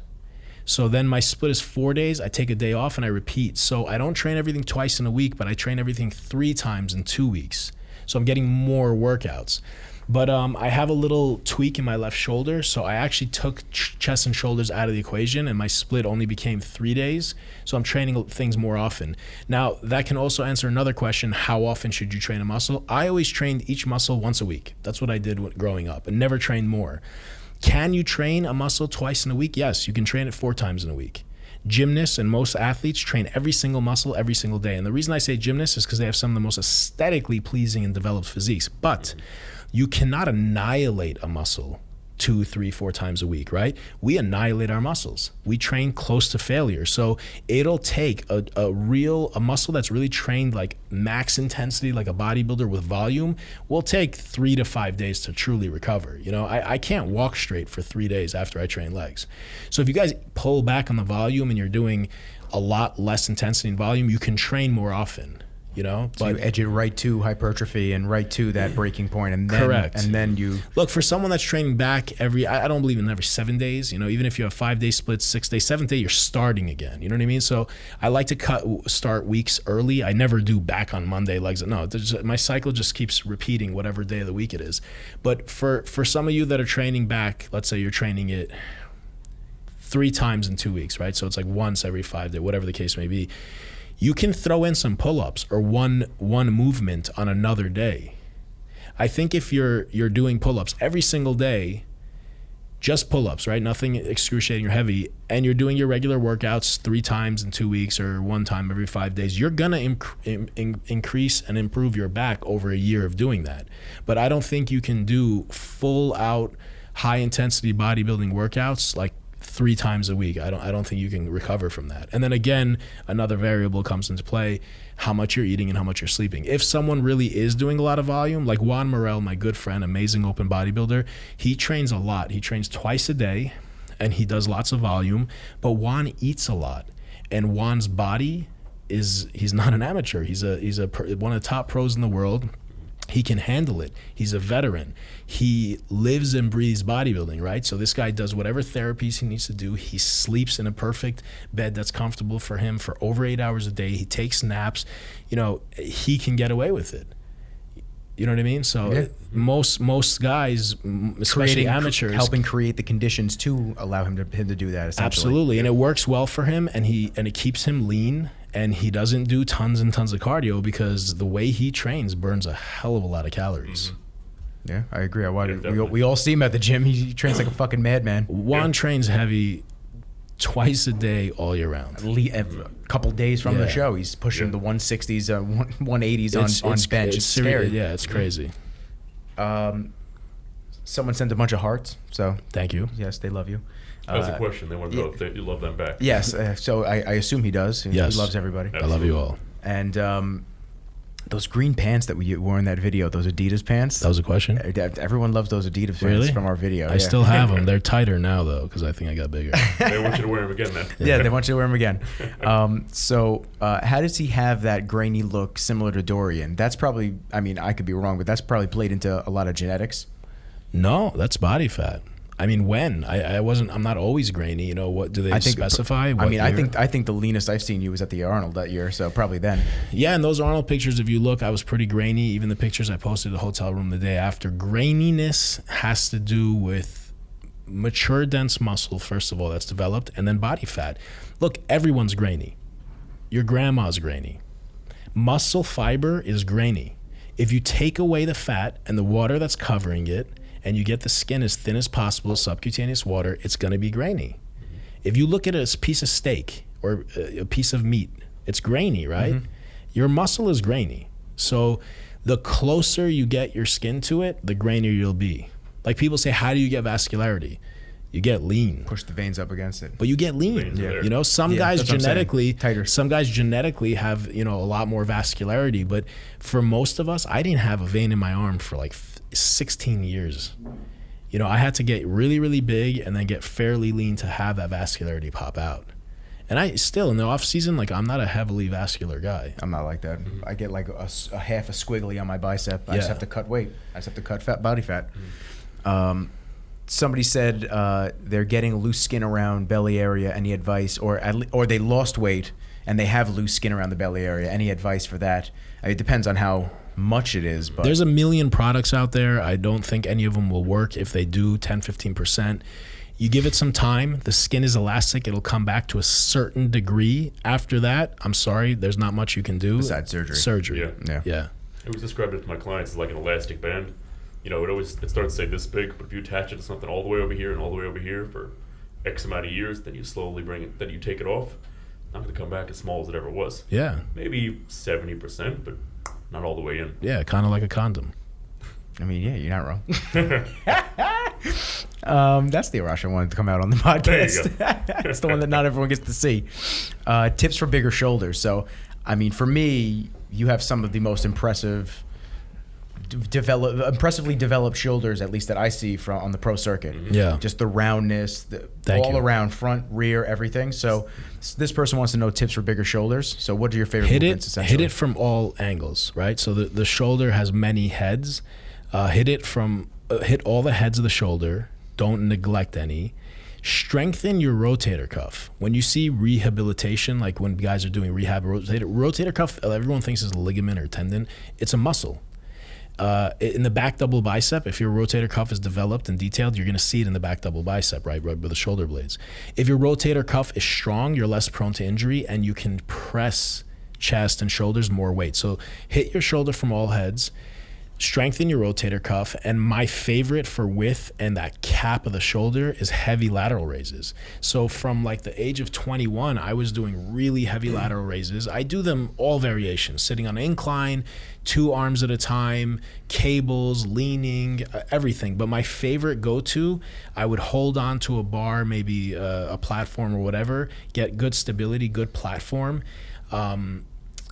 So then my split is 4 days. I take a day off and I repeat. So I don't train everything twice in a week, but I train everything 3 times in 2 weeks. So I'm getting more workouts. But I have a little tweak in my left shoulder, so I actually took chest and shoulders out of the equation, and my split only became 3 days. So I'm training things more often. Now, that can also answer another question: how often should you train a muscle? I always trained each muscle once a week. That's what I did growing up, and never trained more. Can you train a muscle twice in a week? Yes, you can train it 4 times in a week. Gymnasts and most athletes train every single muscle every single day. And the reason I say gymnasts is because they have some of the most aesthetically pleasing and developed physiques. But you cannot annihilate a muscle 2, 3, 4 times a week, right? We annihilate our muscles. We train close to failure. So it'll take a muscle that's really trained like max intensity, like a bodybuilder with volume, will take 3 to 5 days to truly recover. You know, I can't walk straight for 3 days after I train legs. So if you guys pull back on the volume and you're doing a lot less intensity and volume, you can train more often. You know, so you edge it right to hypertrophy and right to that breaking point, and then, correct. And then you look for someone that's training back I don't believe in every 7 days. You know, even if you have 5-day splits, 6 days, 7th day, you're starting again. You know what I mean? So I like to start weeks early. I never do back on Monday legs. No, my cycle just keeps repeating whatever day of the week it is. But for some of you that are training back, let's say you're training it 3 times in 2 weeks, right? So it's like once every 5 days, whatever the case may be. You can throw in some pull-ups or one movement on another day. I think if you're doing pull-ups every single day, just pull-ups, right? Nothing excruciating or heavy, and you're doing your regular workouts 3 times in 2 weeks or 1 time every 5 days, you're gonna increase and improve your back over a year of doing that. But I don't think you can do full-out high-intensity bodybuilding workouts like 3 times a week. I don't think you can recover from that. And then again, another variable comes into play: how much you're eating and how much you're sleeping. If someone really is doing a lot of volume, like Juan Morel, my good friend, amazing open bodybuilder, he trains a lot. He trains twice a day and he does lots of volume, but Juan eats a lot. And Juan's body he's not an amateur. He's one of the top pros in the world. He can handle it. He's a veteran. He lives and breathes bodybuilding, right? So this guy does whatever therapies he needs to do. He sleeps in a perfect bed that's comfortable for him for over 8 hours a day. He takes naps. You know, he can get away with it. You know what I mean? So yeah. Most guys, especially amateurs, helping create the conditions to allow him to do that. Essentially. Absolutely, and it works well for him, and it keeps him lean. And he doesn't do tons and tons of cardio because the way he trains burns a hell of a lot of calories. Mm-hmm. Yeah, I agree. We all see him at the gym. He trains like a fucking madman. Juan trains heavy twice a day all year round. A couple days from the show, he's pushing the 160s, 180s on bench. It's scary. Yeah, it's crazy. Someone sent a bunch of hearts, so thank you. Yes, they love you. That was a question. They want to know if you love them back. Yes, so I assume he does. Yes. He loves everybody. Absolutely. I love you all. And those green pants that we wore in that video, those Adidas pants. That was a question? Everyone loves those Adidas pants from our video. I still have them. They're tighter now, though, because I think I got bigger. They want you to wear them again, then. Yeah, they want you to wear them again. So how does he have that grainy look similar to Dorian? That's probably, I mean, I could be wrong, but that's probably played into a lot of genetics. No, that's body fat. I mean, I'm not always grainy. You know, what do they specify? I think the leanest I've seen you was at the Arnold that year, so probably then. Yeah, and those Arnold pictures, if you look, I was pretty grainy. Even the pictures I posted at the hotel room the day after. Graininess has to do with mature, dense muscle, first of all, that's developed, and then body fat. Look, everyone's grainy. Your grandma's grainy. Muscle fiber is grainy. If you take away the fat and the water that's covering it, and you get the skin as thin as possible, subcutaneous water, it's gonna be grainy. If you look at a piece of steak or a piece of meat, it's grainy, right? Mm-hmm. Your muscle is grainy. So the closer you get your skin to it, the grainier you'll be. Like people say, how do you get vascularity? You get lean. Push the veins up against it. But you get lean. Yeah. You know, some guys genetically have, you know, a lot more vascularity, but for most of us, I didn't have a vein in my arm for like 16 years. You know, I had to get really, really big and then get fairly lean to have that vascularity pop out. And I still, in the off season, like, I'm not a heavily vascular guy. I'm not like that. I get like a half a squiggly on my bicep. I just Yeah. have to cut weight. I just have to cut body fat. Somebody said they're getting loose skin around belly area. Any advice? Or they lost weight and they have loose skin around the belly area. Any advice for that? It depends on how much it is. But There's a million products out there. I don't think any of them will work. If they do, 10, 15%. You give it some time. The skin is elastic. It'll come back to a certain degree. After that, I'm sorry, there's not much you can do. Besides surgery. Surgery. Yeah. I always described it to my clients as like an elastic band. You know, it starts say this big, but if you attach it to something all the way over here and all the way over here for X amount of years, then you slowly then you take it off. Not going to come back as small as it ever was. Yeah. Maybe 70%, but not all the way in. Yeah, kind of like a condom. I mean, yeah, you're not wrong. That's the Arash I wanted to come out on the podcast. That's the one that not everyone gets to see. Tips for bigger shoulders. So, I mean, for me, you have some of the most impressively developed shoulders, at least that I see from on the pro circuit. Yeah. Just the roundness, all around, front, rear, everything. So this person wants to know tips for bigger shoulders. So what are your favorite movements, essentially? Hit it from all angles, right? So the shoulder has many heads. Hit all the heads of the shoulder. Don't neglect any. Strengthen your rotator cuff. When you see rehabilitation, like when guys are doing rehab, rotator cuff, everyone thinks is a ligament or tendon. It's a muscle. In the back double bicep, if your rotator cuff is developed and detailed, you're going to see it in the back double bicep, right with the shoulder blades. If your rotator cuff is strong, you're less prone to injury, and you can press chest and shoulders more weight. So hit your shoulder from all heads. Strengthen your rotator cuff, and my favorite for width and that cap of the shoulder is heavy lateral raises. So from like the age of 21, I was doing really heavy lateral raises. I do them all variations, sitting on an incline, 2 arms at a time, cables, leaning, everything. But my favorite go-to, I would hold on to a bar, maybe a platform or whatever, get good stability, good platform,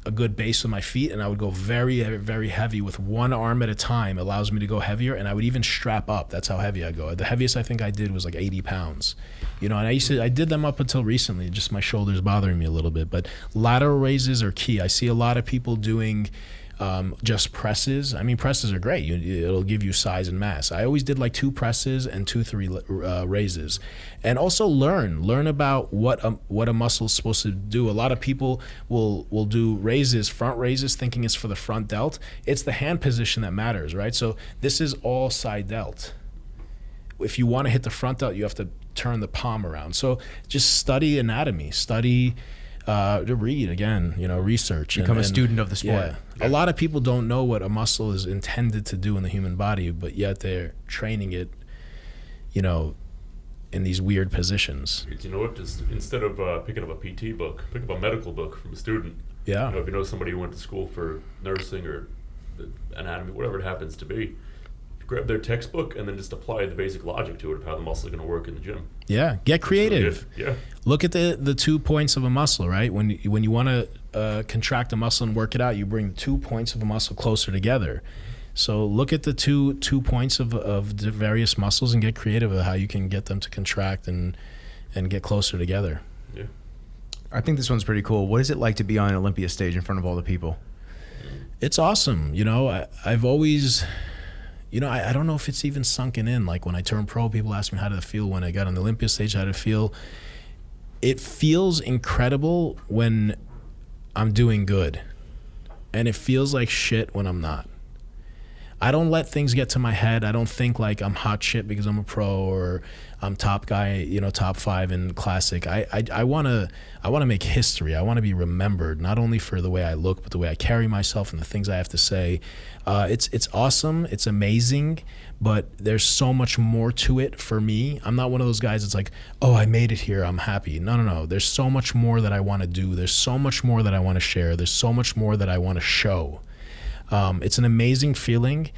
a good base with my feet, and I would go very, very heavy with 1 arm at a time. Allows me to go heavier, and I would even strap up. That's how heavy I go. The heaviest I think I did was like 80 pounds. You know, and I did them up until recently, just my shoulders bothering me a little bit. But lateral raises are key. I see a lot of people doing just presses. I mean, presses are great. It'll give you size and mass. I always did like 2 presses and 2-3 raises, and also learn about what a muscle is supposed to do. A lot of people will do raises, front raises, thinking it's for the front delt. It's the hand position that matters, right? So this is all side delt. If you want to hit the front delt, you have to turn the palm around. So just study anatomy, to read again, research. Become a student of the sport. Yeah. A lot of people don't know what a muscle is intended to do in the human body, but yet they're training it, in these weird positions. You know what? Just instead of picking up a PT book, pick up a medical book from a student. Yeah. If you know somebody who went to school for nursing or anatomy, whatever it happens to be, grab their textbook and then just apply the basic logic to it of how the muscle is going to work in the gym. Yeah, get creative. Really yeah. Look at the 2 points of a muscle, right? When you want to contract a muscle and work it out, you bring 2 points of a muscle closer together. So look at the two points of the various muscles and get creative of how you can get them to contract and get closer together. Yeah. I think this one's pretty cool. What is it like to be on an Olympia stage in front of all the people? It's awesome. I've always... I don't know if it's even sunken in. Like when I turned pro, people ask me how did it feel when I got on the Olympia stage, how did it feel? It feels incredible when I'm doing good. And it feels like shit when I'm not. I don't let things get to my head. I don't think like I'm hot shit because I'm a pro or I'm top guy, top 5 in classic. I want to make history. I want to be remembered, not only for the way I look, but the way I carry myself and the things I have to say. It's awesome. It's amazing, but there's so much more to it for me. I'm not one of those guys that's like, oh, I made it here, I'm happy. No. There's so much more that I want to do. There's so much more that I want to share. There's so much more that I want to show. It's an amazing feeling.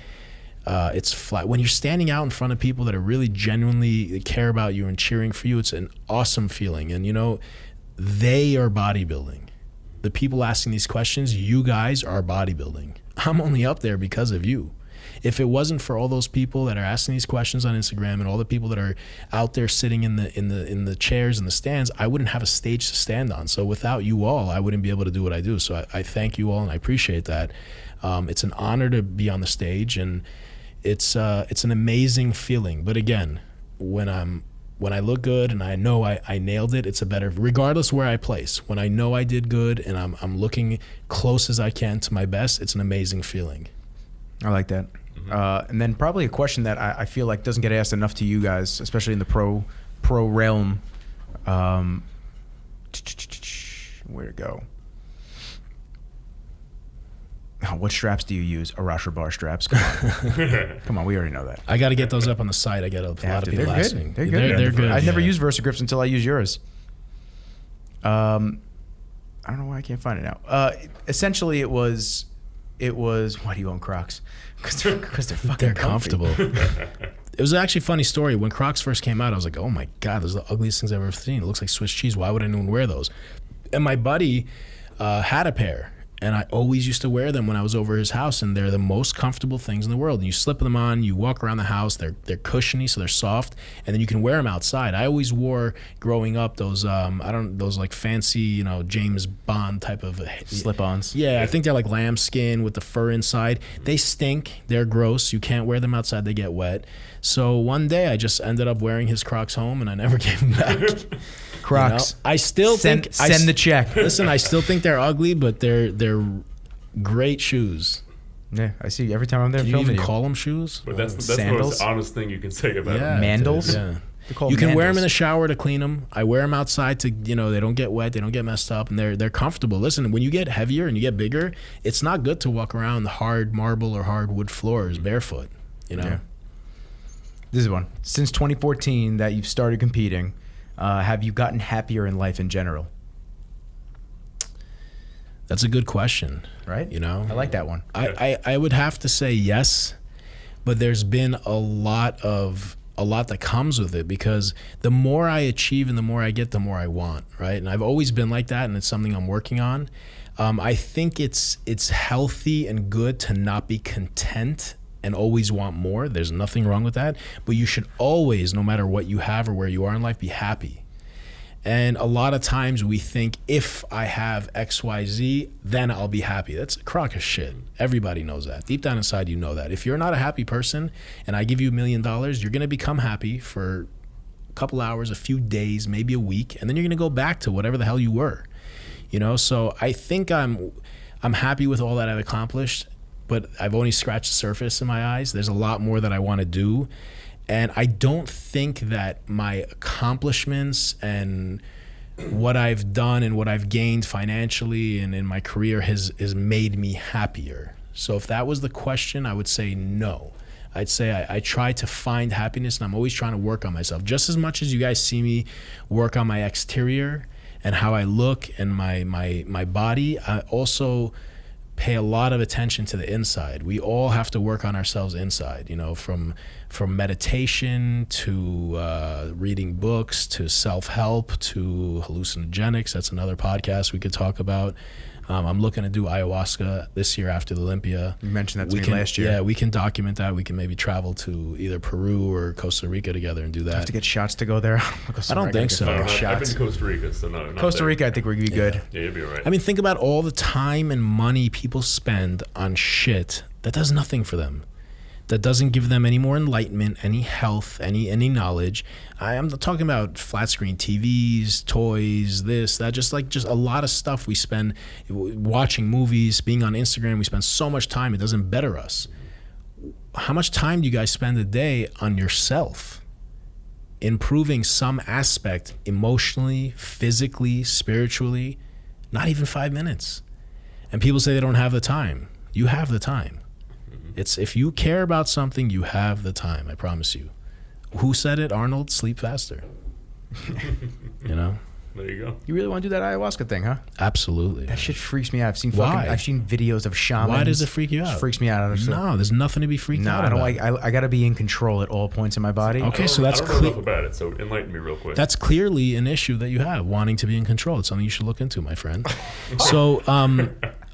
It's flat. When you're standing out in front of people that are really genuinely care about you and cheering for you, it's an awesome feeling. And they are bodybuilding. The people asking these questions, you guys are bodybuilding. I'm only up there because of you. If it wasn't for all those people that are asking these questions on Instagram and all the people that are out there sitting in the chairs and the stands, I wouldn't have a stage to stand on. So without you all, I wouldn't be able to do what I do. So I thank you all, and I appreciate that. It's an honor to be on the stage, and it's an amazing feeling. But again, when I look good and I know I nailed it, it's a better, regardless where I place. When I know I did good and I'm looking close as I can to my best, it's an amazing feeling. I like that. And then probably a question that I feel like doesn't get asked enough to you guys, especially in the pro realm. Where to go? What straps do you use? Arash Rahbar straps. Come on. Come on, we already know that. I got to get those up on the site. I get a lot of people asking. They're good. They're good. I've never used VersaGrips until I use yours. I don't know why I can't find it now. Essentially, it was. Why do you own Crocs? Because they're fucking comfortable. It was actually a funny story. When Crocs first came out, I was like, oh my God, those are the ugliest things I've ever seen. It looks like Swiss cheese. Why would anyone wear those? And my buddy had a pair. And I always used to wear them when I was over his house, and they're the most comfortable things in the world. And you slip them on, you walk around the house, they're cushiony, so they're soft, and then you can wear them outside. I always wore, growing up, those those like fancy, James Bond type of slip-ons. Yeah, I think they're like lambskin with the fur inside. They stink, they're gross, you can't wear them outside, they get wet. So one day I just ended up wearing his Crocs home, and I never gave them back. Crocs. I still send the check. Listen, I still think they're ugly, but they're great shoes. Yeah, I see every time I'm there. Can you even call them shoes? But that's the most honest thing you can say about them. Mandals. Yeah. You can wear them in the shower to clean them. I wear them outside to, they don't get wet, they don't get messed up, and they're comfortable. Listen, when you get heavier and you get bigger, it's not good to walk around the hard marble or hardwood floors barefoot. Yeah. This is one. Since 2014 that you've started competing, have you gotten happier in life in general? That's a good question. Right? I like that one. I would have to say yes, but there's been a lot that comes with it, because the more I achieve and the more I get, the more I want, right? And I've always been like that, and it's something I'm working on. I think it's healthy and good to not be content and always want more. There's nothing wrong with that, but you should always, no matter what you have or where you are in life, be happy. And a lot of times we think, if I have XYZ, then I'll be happy. That's a crock of shit. Everybody knows that. Deep down inside, you know that. If you're not a happy person and I give you $1 million, you're going to become happy for a couple hours, a few days, maybe a week, and then you're going to go back to whatever the hell you were. So I think I'm happy with all that I've accomplished, but I've only scratched the surface in my eyes. There's a lot more that I want to do. And I don't think that my accomplishments and what I've done and what I've gained financially and in my career has made me happier. So if that was the question, I would say no. I'd say I try to find happiness, and I'm always trying to work on myself. Just as much as you guys see me work on my exterior and how I look and my body, I also pay a lot of attention to the inside. We all have to work on ourselves inside, from meditation to reading books to self-help to hallucinogenics. That's another podcast we could talk about. I'm looking to do ayahuasca this year after the Olympia. You mentioned that to me last year. Yeah, we can document that. We can maybe travel to either Peru or Costa Rica together and do that. Do I have to get shots to go there? I don't think so. I've been to Costa Rica, so not Costa Rica, I think we'd be good. Yeah, you'd be all right. I mean, think about all the time and money people spend on shit that does nothing for them, that doesn't give them any more enlightenment, any health, any knowledge. I'm talking about flat screen TVs, toys, this, that, just a lot of stuff we spend watching movies, being on Instagram. We spend so much time, it doesn't better us. How much time do you guys spend a day on yourself? Improving some aspect emotionally, physically, spiritually? Not even 5 minutes. And people say they don't have the time. You have the time. It's, if you care about something, you have the time, I promise you. Who said it? Arnold, sleep faster. There you go. You really want to do that ayahuasca thing, huh? Absolutely. That shit freaks me out. I've seen Why? I've seen videos of shamans. Why does it freak you out? It freaks me out. No, there's nothing to be freaked out I don't about. like. I got to be in control at all points in my body. Okay, so that's I don't know enough about it, so enlighten me real quick. That's clearly an issue that you have, wanting to be in control. It's something you should look into, my friend. So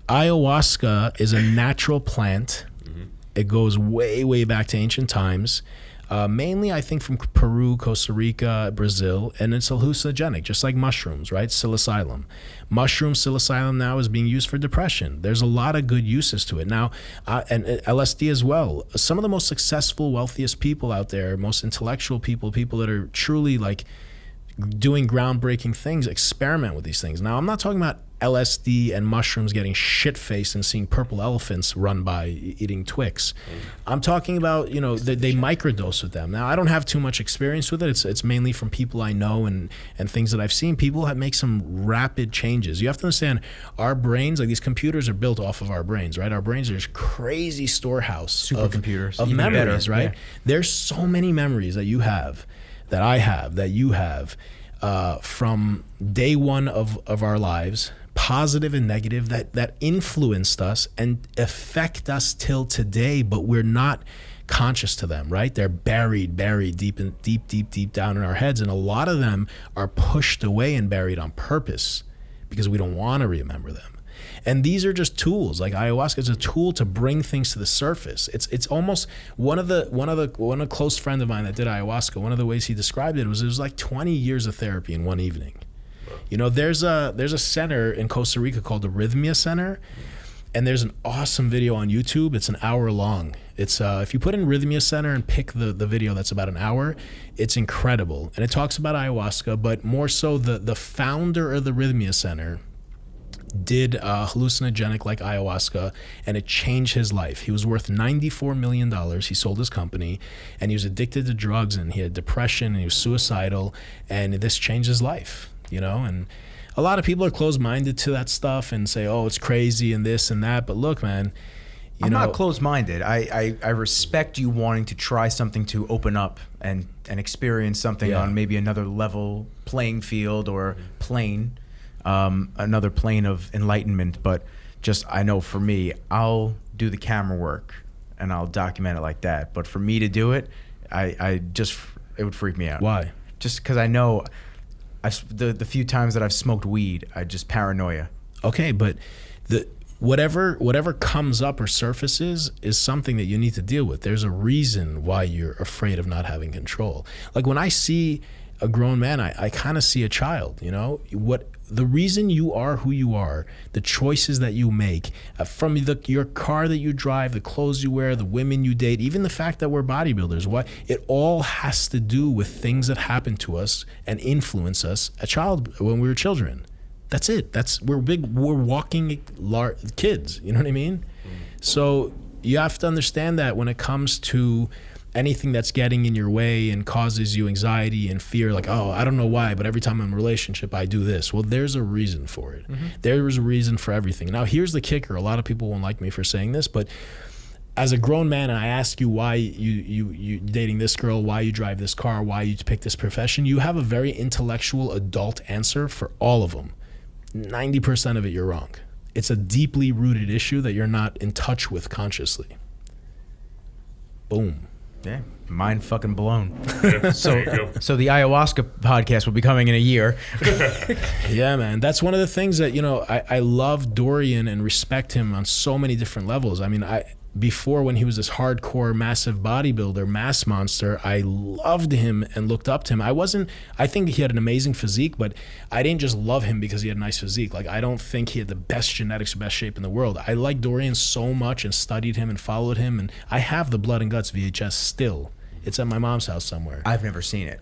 ayahuasca is a natural plant It goes way, way back to ancient times. Mainly, I think, from Peru, Costa Rica, Brazil, and it's hallucinogenic, just like mushrooms, right? Psilocybin. Psilocybin now is being used for depression. There's a lot of good uses to it. Now, and LSD as well. Some of the most successful, wealthiest people out there, most intellectual people that are truly like doing groundbreaking things, experiment with these things. Now, I'm not talking about LSD and mushrooms getting shit-faced and seeing purple elephants run by eating Twix. I'm talking about, they microdose with them. Now, I don't have too much experience with it. It's mainly from people I know and things that I've seen. People have make some rapid changes. You have to understand, our brains, like these computers are built off of our brains, right? Our brains are this crazy storehouse Supercomputers. of memories, right? Yeah. There's so many memories that you have, that I have, that you have, from day one of our lives, positive and negative, that influenced us and affect us till today, but we're not conscious to them, right? They're buried deep down in our heads, and a lot of them are pushed away and buried on purpose because we don't want to remember them. And these are just tools. Like ayahuasca is a tool to bring things to the surface. It's almost one close friend of mine that did ayahuasca. One of the ways he described it was like 20 years of therapy in one evening. There's a center in Costa Rica called the Rhythmia Center, and there's an awesome video on YouTube. It's an hour long. It's if you put in Rhythmia Center and pick the video that's about an hour, it's incredible. And it talks about ayahuasca, but more so the founder of the Rhythmia Center did hallucinogenic like ayahuasca, and it changed his life. He was worth $94 million. He sold his company, and he was addicted to drugs, and he had depression, and he was suicidal, and this changed his life, and a lot of people are closed-minded to that stuff and say, oh, it's crazy and this and that. But look, man, I'm not closed-minded. I respect you wanting to try something to open up and experience something on maybe another level playing field or plane. Another plane of enlightenment, but just, I know for me, I'll do the camera work and I'll document it like that. But for me to do it, it would freak me out. Why? Just because I know the few times that I've smoked weed, I just paranoia. Okay, but whatever comes up or surfaces is something that you need to deal with. There's a reason why you're afraid of not having control. Like when I see a grown man, I kind of see a child, the reason you are who you are, the choices that you make, from your car that you drive, the clothes you wear, the women you date, even the fact that we're bodybuilders, it all has to do with things that happen to us and influence us when we were children. That's it. We're walking kids, you know what I mean? So you have to understand that when it comes to anything that's getting in your way and causes you anxiety and fear, like, oh, I don't know why, but every time I'm in a relationship, I do this. Well, there's a reason for it. Mm-hmm. There is a reason for everything. Now, here's the kicker. A lot of people won't like me for saying this, but as a grown man, and I ask you why you dating this girl, why you drive this car, why you pick this profession, you have a very intellectual adult answer for all of them. 90% of it, you're wrong. It's a deeply rooted issue that you're not in touch with consciously. Boom. Yeah, mind fucking blown. So the ayahuasca podcast will be coming in a year. Yeah, man. That's one of the things that, I love Dorian and respect him on so many different levels. I mean, before, when he was this hardcore, massive bodybuilder, mass monster, I loved him and looked up to him. I think he had an amazing physique, but I didn't just love him because he had a nice physique. Like, I don't think he had the best genetics or best shape in the world. I liked Dorian so much and studied him and followed him, and I have the Blood and Guts VHS still. It's at my mom's house somewhere. I've never seen it.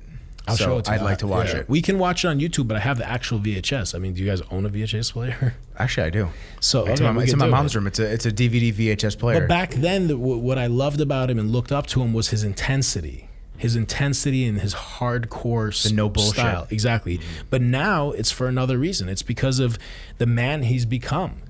I'll show it to you. I'd like to watch it. We can watch it on YouTube, but I have the actual VHS. I mean, do you guys own a VHS player? Actually, I do. So it's in my mom's room. It's a DVD VHS player. But back then, what I loved about him and looked up to him was his intensity. His intensity and his hardcore the no bullshit style. Exactly. Mm-hmm. But now it's for another reason. It's because of the man he's become.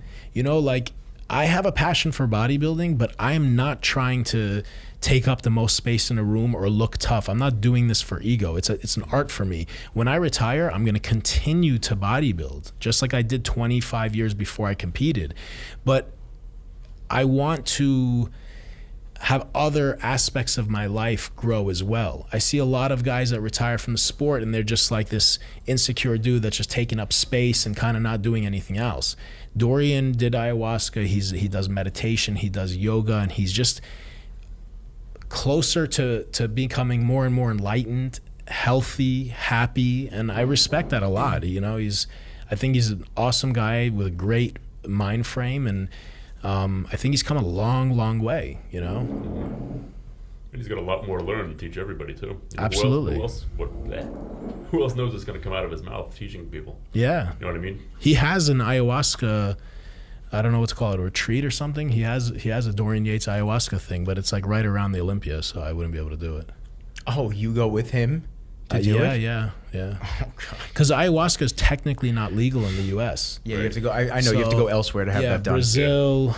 I have a passion for bodybuilding, but I am not trying to take up the most space in a room or look tough. I'm not doing this for ego. It's an art for me. When I retire, I'm going to continue to bodybuild, just like I did 25 years before I competed. But I want to have other aspects of my life grow as well. I see a lot of guys that retire from the sport and they're just like this insecure dude that's just taking up space and kind of not doing anything else. Dorian did ayahuasca. He does meditation. He does yoga, and he's just closer to becoming more and more enlightened, healthy, happy, and I respect that a lot. You know, I think he's an awesome guy with a great mind frame, and I think he's come a long, long way, you know. And he's got a lot more to learn and teach everybody too. You know, Absolutely. Who else knows what's going to come out of his mouth teaching people? Yeah. You know what I mean? He has an ayahuasca, I don't know what to call it, a retreat or something. He has a Dorian Yates ayahuasca thing, but it's like right around the Olympia, so I wouldn't be able to do it. Oh, you go with him to do it? Yeah. Oh, God. Because ayahuasca is technically not legal in the U.S. Yeah, you have to go. I know you have to go elsewhere to have that done. Brazil,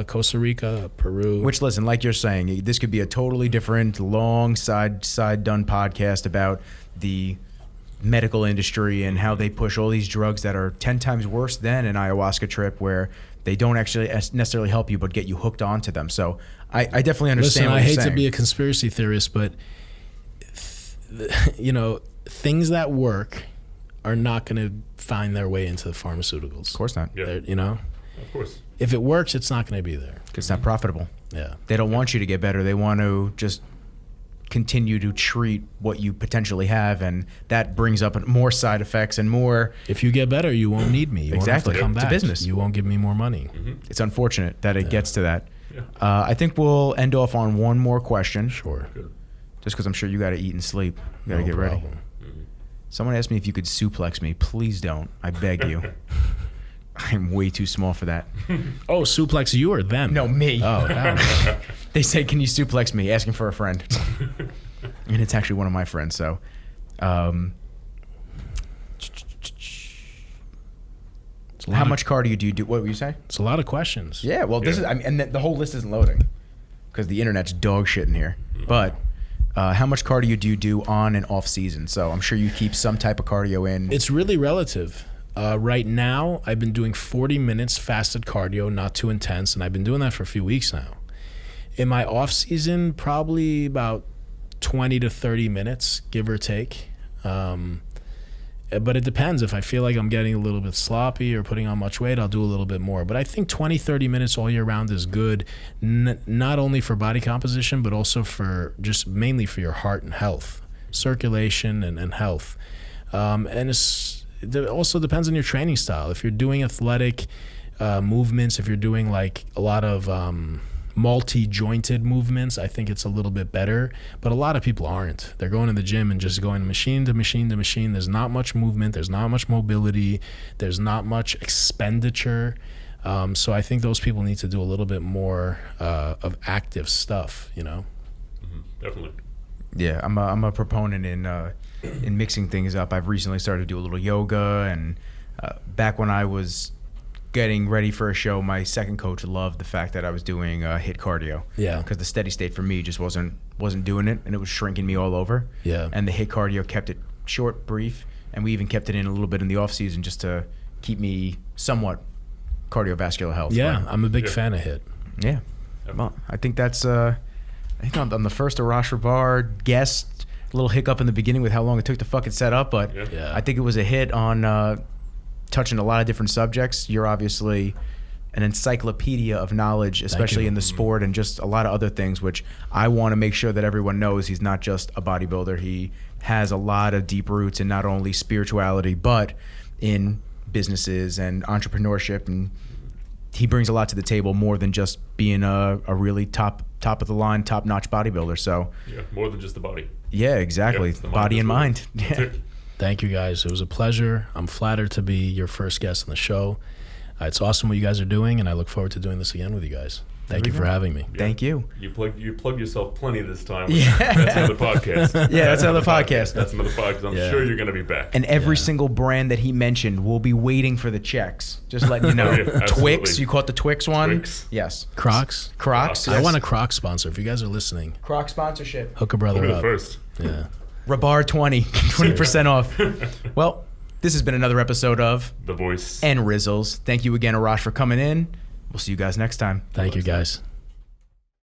Costa Rica, Peru. Which, listen, like you're saying, this could be a totally different, long side done podcast about the medical industry and how they push all these drugs that are 10 times worse than an ayahuasca trip, where they don't actually necessarily help you but get you hooked onto them. So I definitely understand. Listen, what I you're hate saying. to be a conspiracy theorist, but you know, things that work are not going to find their way into the pharmaceuticals. Of course not. Yeah. You know, Of course. if it works, it's not going to be there. It's not profitable. Yeah. They don't want you to get better. They want to just continue to treat what you potentially have, and that brings up more side effects and more. If you get better, you won't need me. You Exactly. won't have to come It's a back. business. You won't give me more money. It's unfortunate that it gets to that. Yeah. I think we'll end off on one more question, Sure. Good. just because I'm sure you got to eat and sleep. You got to No get ready. problem. Someone asked me if you could suplex me. Please don't. I beg you. I'm way too small for that. Oh, suplex you or them? No, me. Oh, hell no. They said, "Can you suplex me?" Asking for a friend, and it's actually one of my friends. So, how much cardio do you do? What would you say? It's a lot of questions. Yeah, well, this is, I mean, and the whole list isn't loading because the internet's dog shit in here. But how much cardio do you do on and off season? So I'm sure you keep some type of cardio in. It's really relative. Right now, I've been doing 40 minutes fasted cardio, not too intense, and I've been doing that for a few weeks now. In my off season, probably about 20 to 30 minutes, give or take. But it depends. If I feel like I'm getting a little bit sloppy or putting on much weight, I'll do a little bit more. But I think 20, 30 minutes all year round is good, not only for body composition, but also for just mainly for your heart and health, circulation and health. And it also depends on your training style. If you're doing athletic movements, if you're doing like a lot of multi-jointed movements, I think it's a little bit better, but a lot of people aren't. They're going to the gym and just going machine to machine to machine. There's not much movement, there's not much mobility, there's not much expenditure. So I think those people need to do a little bit more of active stuff, you know? Definitely. Yeah, I'm a proponent in mixing things up. I've recently started to do a little yoga, and back when I was getting ready for a show, my second coach loved the fact that I was doing HIIT cardio. Yeah. Because the steady state for me just wasn't doing it, and it was shrinking me all over. Yeah. And the HIIT cardio kept it short, brief, and we even kept it in a little bit in the off season just to keep me somewhat cardiovascular health. Yeah, But, I'm a big fan of HIIT. yeah. Well, I think that's I think I'm the first Arash Rahbar guest. A little hiccup in the beginning with how long it took to fucking set up, but Yeah. I think it was a hit on touching a lot of different subjects. You're obviously an encyclopedia of knowledge, especially in the sport, and just a lot of other things, which I want to make sure that everyone knows. He's not just a bodybuilder. He has a lot of deep roots in not only spirituality, but in businesses and entrepreneurship, and he brings a lot to the table, more than just being a really top of the line, top notch bodybuilder. So Yeah, more than just the body. yeah, exactly. Yeah, it's the Body as and well. mind. That's Yeah. it. Thank you guys. It was a pleasure. I'm flattered to be your first guest on the show. It's awesome what you guys are doing, and I look forward to doing this again with you guys. Thank you for having me. Yeah. Thank you. You plug yourself plenty this time. Yeah. That's another podcast. Yeah, that's another podcast. That's another podcast. I'm Yeah. sure you're going to be back. And every Yeah. single brand that he mentioned will be waiting for the checks. Just letting you know. Oh, yeah, absolutely. Twix, you caught the Twix one? Twix. Yes. Crocs. Crocs. I yes. want a Crocs sponsor. If you guys are listening, Croc sponsorship. hook a brother We'll be the up. first. Yeah. Rahbar 20% off. Well, this has been another episode of The Voice. And Rizzles. Thank you again, Arash, for coming in. We'll see you guys next time. Thank you guys.